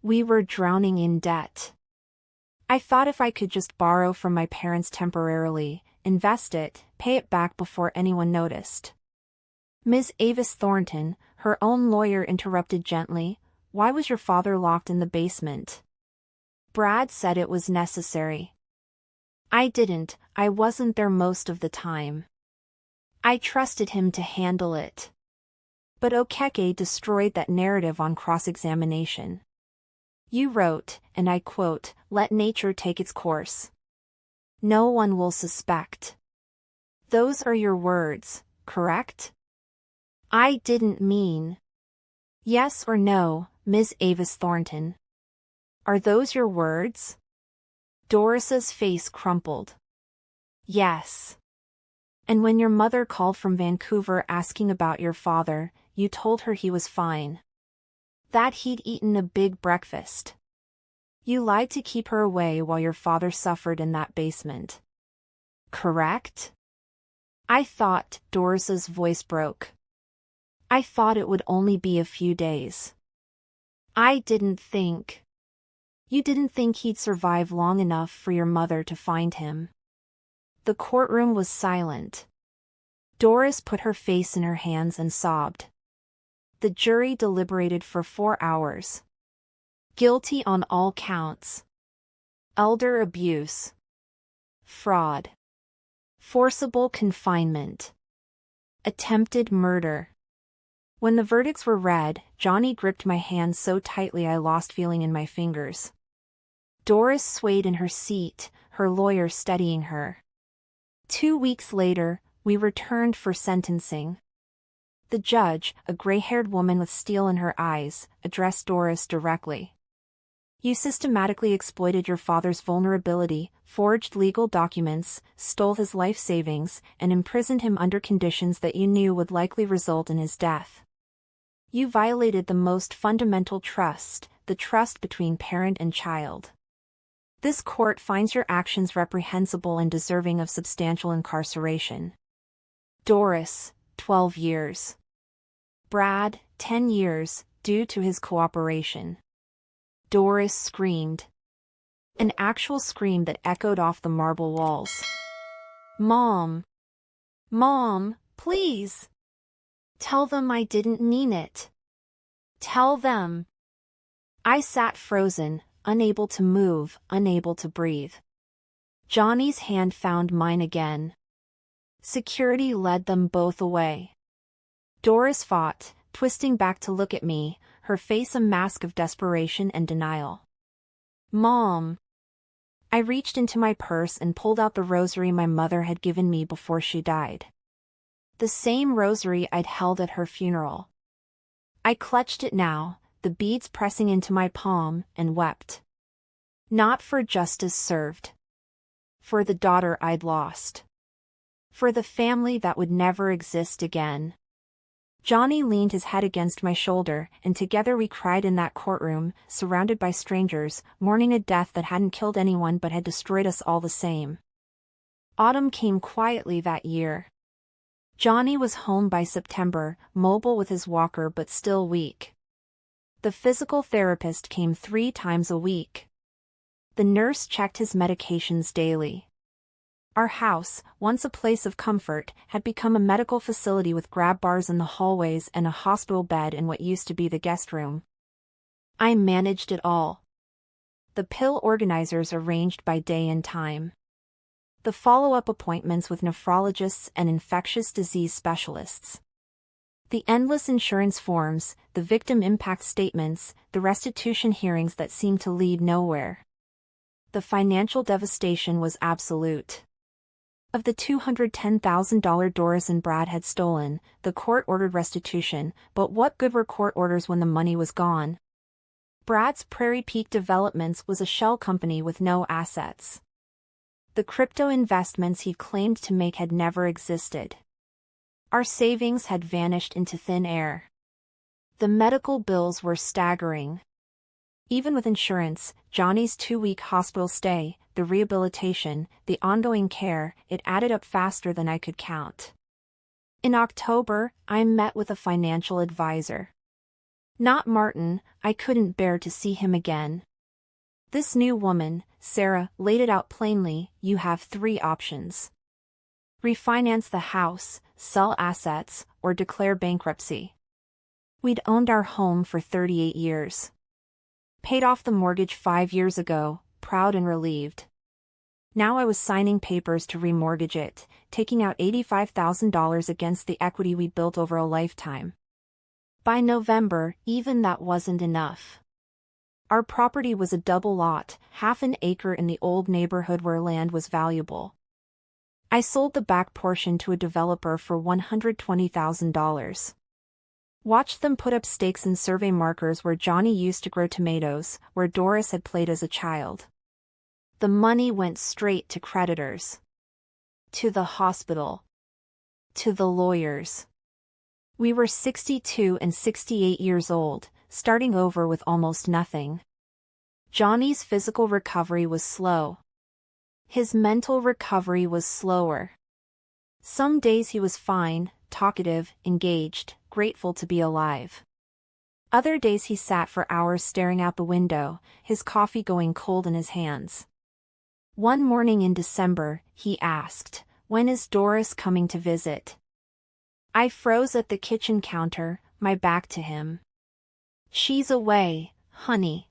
We were drowning in debt. I thought if I could just borrow from my parents temporarily, invest it, pay it back before anyone noticed." Ms. Avis Thornton, her own lawyer, interrupted gently, "Why was your father locked in the basement?" Brad said it was necessary. I wasn't there most of the time. I trusted him to handle it." But Okeke destroyed that narrative on cross-examination. "You wrote, and I quote, 'Let nature take its course. No one will suspect.' Those are your words, correct?" "I didn't mean." "Yes or no, Ms. Avis Thornton? Are those your words?" Doris's face crumpled. "Yes." "And when your mother called from Vancouver asking about your father, you told her he was fine. That he'd eaten a big breakfast. You lied to keep her away while your father suffered in that basement. Correct?" "I thought," Doris's voice broke. "I thought it would only be a few days. I didn't think. You didn't think he'd survive long enough for your mother to find him." The courtroom was silent. Doris put her face in her hands and sobbed. The jury deliberated for 4 hours. Guilty on all counts. Elder abuse. Fraud. Forcible confinement. Attempted murder. When the verdicts were read, Johnny gripped my hand so tightly I lost feeling in my fingers. Doris swayed in her seat, her lawyer steadying her. 2 weeks later, we returned for sentencing. The judge, a gray-haired woman with steel in her eyes, addressed Doris directly. "You systematically exploited your father's vulnerability, forged legal documents, stole his life savings, and imprisoned him under conditions that you knew would likely result in his death. You violated the most fundamental trust, the trust between parent and child. This court finds your actions reprehensible and deserving of substantial incarceration." Doris, 12 years. Brad, 10 years, due to his cooperation. Doris screamed. An actual scream that echoed off the marble walls. Mom! Mom, please! Tell them I didn't mean it. Tell them. I sat frozen, unable to move, unable to breathe. Johnny's hand found mine again. Security led them both away. Doris fought, twisting back to look at me, her face a mask of desperation and denial. Mom! I reached into my purse and pulled out the rosary my mother had given me before she died. The same rosary I'd held at her funeral. I clutched it now, the beads pressing into my palm, and wept. Not for justice served. For the daughter I'd lost. For the family that would never exist again. Johnny leaned his head against my shoulder, and together we cried in that courtroom, surrounded by strangers, mourning a death that hadn't killed anyone but had destroyed us all the same. Autumn came quietly that year. Johnny was home by September, mobile with his walker but still weak. The physical therapist came 3 times a week. The nurse checked his medications daily. Our house, once a place of comfort, had become a medical facility with grab bars in the hallways and a hospital bed in what used to be the guest room. I managed it all. The pill organizers arranged by day and time. The follow-up appointments with nephrologists and infectious disease specialists. The endless insurance forms, the victim impact statements, the restitution hearings that seemed to lead nowhere. The financial devastation was absolute. Of the $210,000 Doris and Brad had stolen, the court ordered restitution, but what good were court orders when the money was gone? Brad's Prairie Peak Developments was a shell company with no assets. The crypto investments he claimed to make had never existed. Our savings had vanished into thin air. The medical bills were staggering. Even with insurance, Johnny's 2-week hospital stay, the rehabilitation, the ongoing care, it added up faster than I could count. In October, I met with a financial advisor. Not Martin, I couldn't bear to see him again. This new woman, Sarah, laid it out plainly: you have 3 options. Refinance the house, sell assets, or declare bankruptcy. We'd owned our home for 38 years. Paid off the mortgage 5 years ago, proud and relieved. Now I was signing papers to remortgage it, taking out $85,000 against the equity we'd built over a lifetime. By November, even that wasn't enough. Our property was a double lot, half an acre in the old neighborhood where land was valuable. I sold the back portion to a developer for $120,000. Watched them put up stakes and survey markers where Johnny used to grow tomatoes, where Doris had played as a child. The money went straight to creditors. To the hospital. To the lawyers. We were 62 and 68 years old, starting over with almost nothing. Johnny's physical recovery was slow. His mental recovery was slower. Some days he was fine, talkative, engaged, grateful to be alive. Other days he sat for hours staring out the window, his coffee going cold in his hands. One morning in December, he asked, "When is Doris coming to visit?" I froze at the kitchen counter, my back to him. "She's away, honey.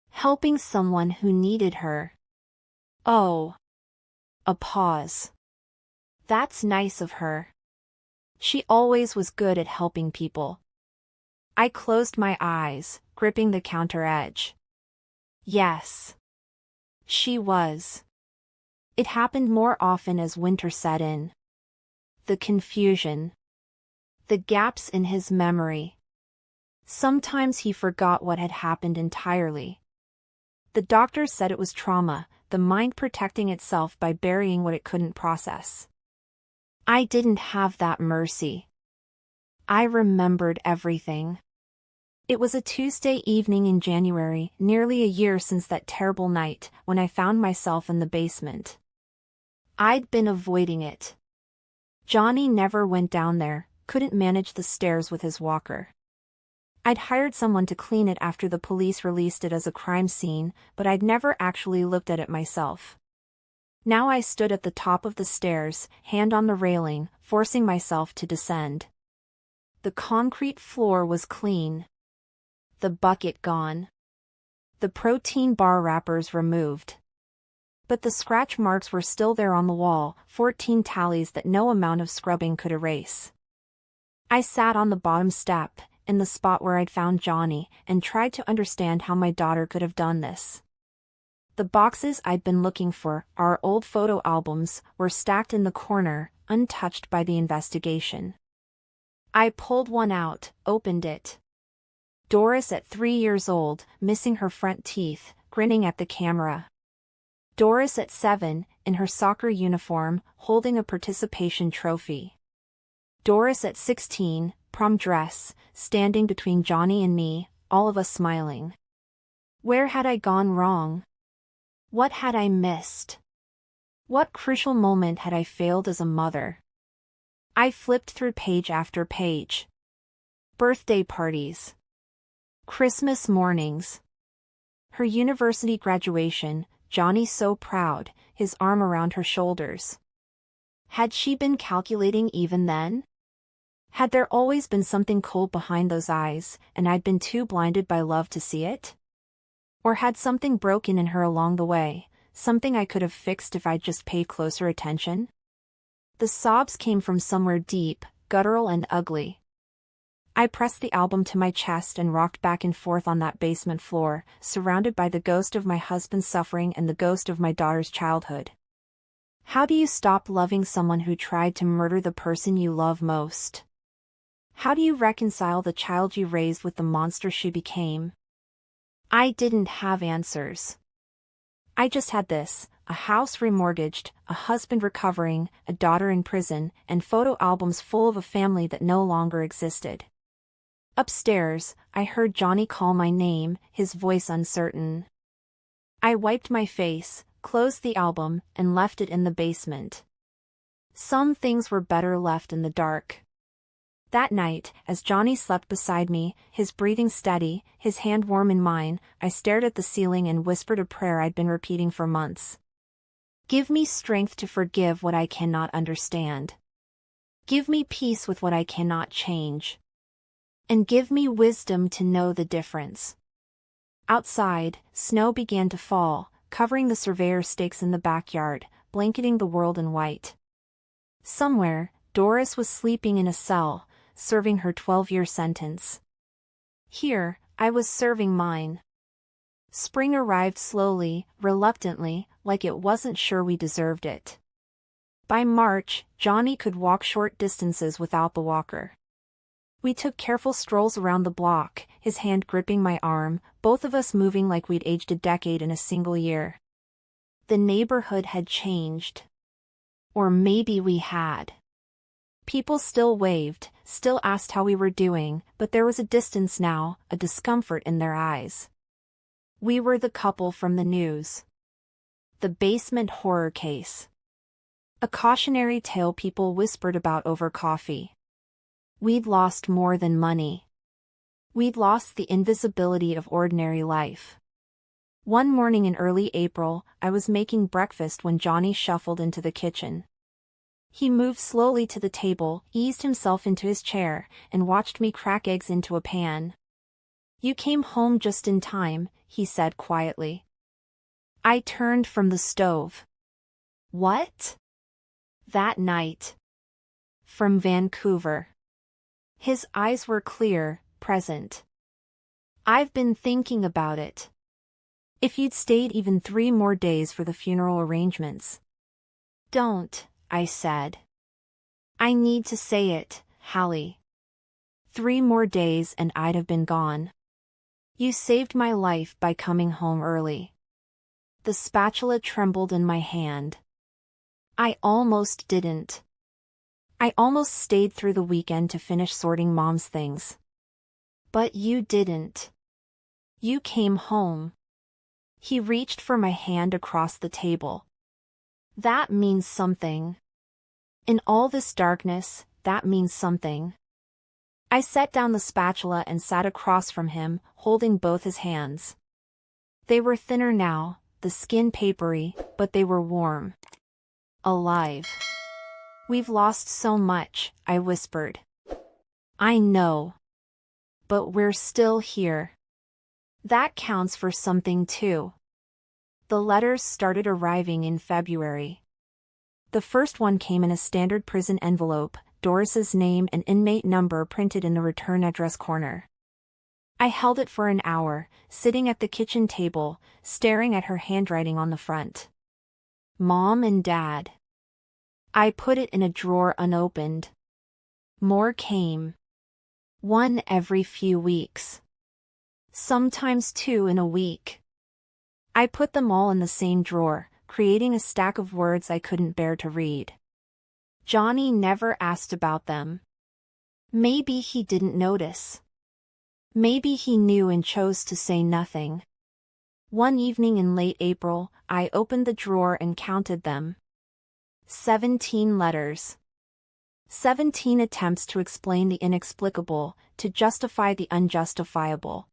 Helping someone who needed her." "Oh." A pause. "That's nice of her. She always was good at helping people." I closed my eyes, gripping the counter edge. Yes. She was. It happened more often as winter set in. The confusion. The gaps in his memory. Sometimes he forgot what had happened entirely. The doctors said it was trauma, the mind protecting itself by burying what it couldn't process. I didn't have that mercy. I remembered everything. It was a Tuesday evening in January, nearly a year since that terrible night, when I found myself in the basement. I'd been avoiding it. Johnny never went down there, couldn't manage the stairs with his walker. I'd hired someone to clean it after the police released it as a crime scene, but I'd never actually looked at it myself. Now I stood at the top of the stairs, hand on the railing, forcing myself to descend. The concrete floor was clean. The bucket gone. The protein bar wrappers removed. But the scratch marks were still there on the wall, 14 tallies that no amount of scrubbing could erase. I sat on the bottom step, in the spot where I'd found Johnny, and tried to understand how my daughter could have done this. The boxes I'd been looking for, our old photo albums, were stacked in the corner, untouched by the investigation. I pulled one out, opened it. Doris at 3 years old, missing her front teeth, grinning at the camera. Doris at 7, in her soccer uniform, holding a participation trophy. Doris at 16, prom dress, standing between Johnny and me, all of us smiling. Where had I gone wrong? What had I missed? What crucial moment had I failed as a mother? I flipped through page after page. Birthday parties. Christmas mornings. Her university graduation, Johnny so proud, his arm around her shoulders. Had she been calculating even then? Had there always been something cold behind those eyes, and I'd been too blinded by love to see it? Or had something broken in her along the way, something I could have fixed if I'd just paid closer attention? The sobs came from somewhere deep, guttural and ugly. I pressed the album to my chest and rocked back and forth on that basement floor, surrounded by the ghost of my husband's suffering and the ghost of my daughter's childhood. How do you stop loving someone who tried to murder the person you love most? How do you reconcile the child you raised with the monster she became? I didn't have answers. I just had this: a house remortgaged, a husband recovering, a daughter in prison, and photo albums full of a family that no longer existed. Upstairs, I heard Johnny call my name, his voice uncertain. I wiped my face, closed the album, and left it in the basement. Some things were better left in the dark. That night, as Johnny slept beside me, his breathing steady, his hand warm in mine, I stared at the ceiling and whispered a prayer I'd been repeating for months. Give me strength to forgive what I cannot understand. Give me peace with what I cannot change. And give me wisdom to know the difference. Outside, snow began to fall, covering the surveyor stakes in the backyard, blanketing the world in white. Somewhere, Doris was sleeping in a cell, serving her 12-year sentence. Here, I was serving mine. Spring arrived slowly, reluctantly, like it wasn't sure we deserved it. By March, Johnny could walk short distances without the walker. We took careful strolls around the block, his hand gripping my arm, both of us moving like we'd aged a decade in a single year. The neighborhood had changed. Or maybe we had. People still waved, still asked how we were doing, but there was a distance now, a discomfort in their eyes. We were the couple from the news. The basement horror case. A cautionary tale people whispered about over coffee. We'd lost more than money. We'd lost the invisibility of ordinary life. One morning in early April, I was making breakfast when Johnny shuffled into the kitchen. He moved slowly to the table, eased himself into his chair, and watched me crack eggs into a pan. You came home just in time, he said quietly. I turned from the stove. What? That night. From Vancouver. His eyes were clear, present. I've been thinking about it. If you'd stayed even 3 more days for the funeral arrangements. Don't, I said. I need to say it, Hallie. 3 more days and I'd have been gone. You saved my life by coming home early. The spatula trembled in my hand. I almost didn't. I almost stayed through the weekend to finish sorting Mom's things. But you didn't. You came home. He reached for my hand across the table. That means something. In all this darkness, that means something. I set down the spatula and sat across from him, holding both his hands. They were thinner now, the skin papery, but they were warm. Alive. We've lost so much, I whispered. I know. But we're still here. That counts for something too. The letters started arriving in February. The first one came in a standard prison envelope, Doris's name and inmate number printed in the return address corner. I held it for an hour, sitting at the kitchen table, staring at her handwriting on the front. Mom and Dad. I put it in a drawer unopened. More came. One every few weeks. Sometimes two in a week. I put them all in the same drawer, creating a stack of words I couldn't bear to read. Johnny never asked about them. Maybe he didn't notice. Maybe he knew and chose to say nothing. One evening in late April, I opened the drawer and counted them. 17 letters. 17 attempts to explain the inexplicable, to justify the unjustifiable.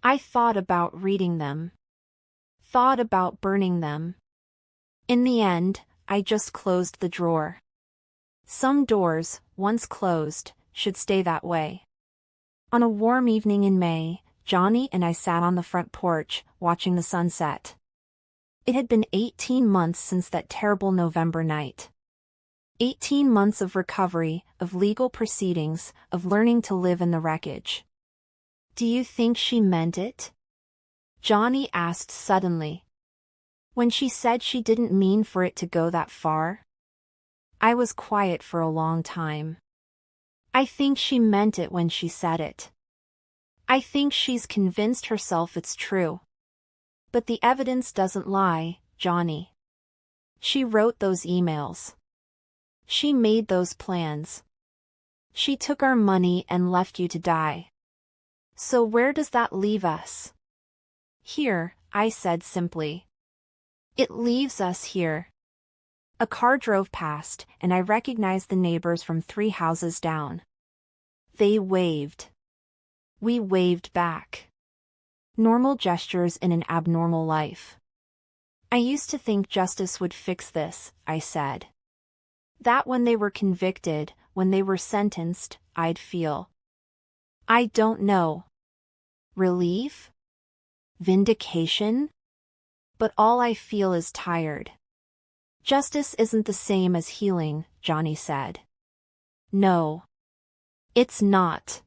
I thought about reading them. Thought about burning them. In the end, I just closed the drawer. Some doors, once closed, should stay that way. On a warm evening in May, Johnny and I sat on the front porch, watching the sunset. It had been 18 months since that terrible November night. 18 months of recovery, of legal proceedings, of learning to live in the wreckage. Do you think she meant it? Johnny asked suddenly. When she said she didn't mean for it to go that far? I was quiet for a long time. I think she meant it when she said it. I think she's convinced herself it's true. But the evidence doesn't lie, Johnny. She wrote those emails. She made those plans. She took our money and left you to die. So where does that leave us? Here, I said simply. It leaves us here. A car drove past, and I recognized the neighbors from 3 houses down. They waved. We waved back. Normal gestures in an abnormal life. I used to think justice would fix this, I said. That when they were convicted, when they were sentenced, I'd feel. I don't know. Relief? Vindication? But all I feel is tired. Justice isn't the same as healing, Johnny said. No. It's not.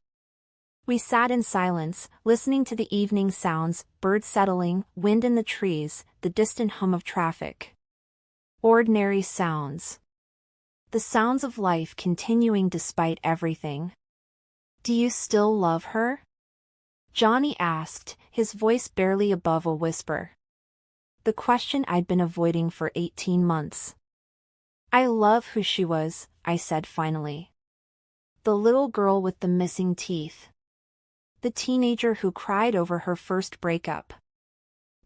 We sat in silence, listening to the evening sounds, birds settling, wind in the trees, the distant hum of traffic. Ordinary sounds. The sounds of life continuing despite everything. Do you still love her? Johnny asked, his voice barely above a whisper. The question I'd been avoiding for 18 months. I love who she was, I said finally. The little girl with the missing teeth. The teenager who cried over her first breakup.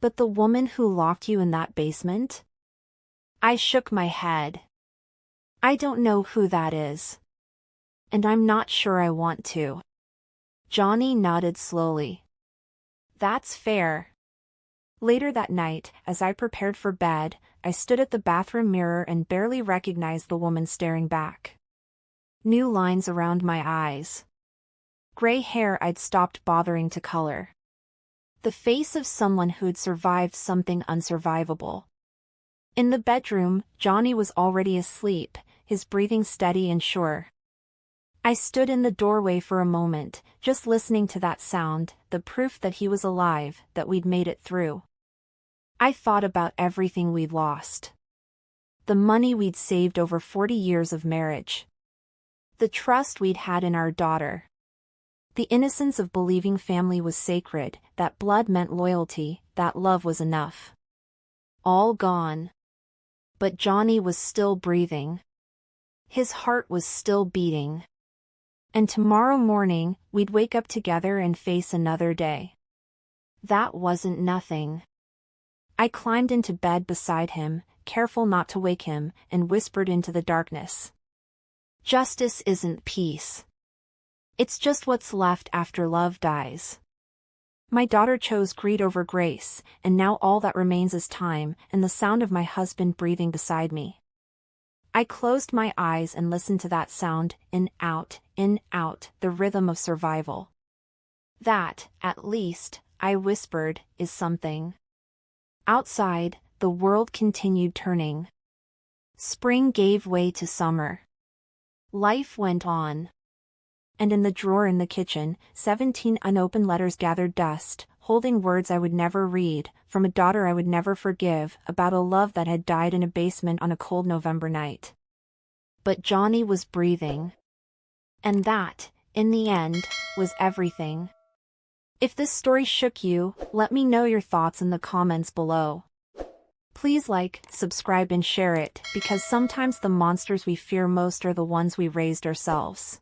But the woman who locked you in that basement? I shook my head. I don't know who that is. And I'm not sure I want to. Johnny nodded slowly. That's fair. Later that night, as I prepared for bed, I stood at the bathroom mirror and barely recognized the woman staring back. New lines around my eyes. Gray hair I'd stopped bothering to color. The face of someone who'd survived something unsurvivable. In the bedroom, Johnny was already asleep, his breathing steady and sure. I stood in the doorway for a moment, just listening to that sound, the proof that he was alive, that we'd made it through. I thought about everything we'd lost. The money we'd saved over 40 years of marriage. The trust we'd had in our daughter. The innocence of believing family was sacred, that blood meant loyalty, that love was enough. All gone. But Johnny was still breathing. His heart was still beating. And tomorrow morning, we'd wake up together and face another day. That wasn't nothing. I climbed into bed beside him, careful not to wake him, and whispered into the darkness. Justice isn't peace. It's just what's left after love dies. My daughter chose greed over grace, and now all that remains is time and the sound of my husband breathing beside me. I closed my eyes and listened to that sound, in, out, the rhythm of survival. That, at least, I whispered, is something. Outside, the world continued turning. Spring gave way to summer. Life went on. And in the drawer in the kitchen, 17 unopened letters gathered dust, holding words I would never read, from a daughter I would never forgive, about a love that had died in a basement on a cold November night. But Johnny was breathing. And that, in the end, was everything. If this story shook you, let me know your thoughts in the comments below. Please like, subscribe and share it, because sometimes the monsters we fear most are the ones we raised ourselves.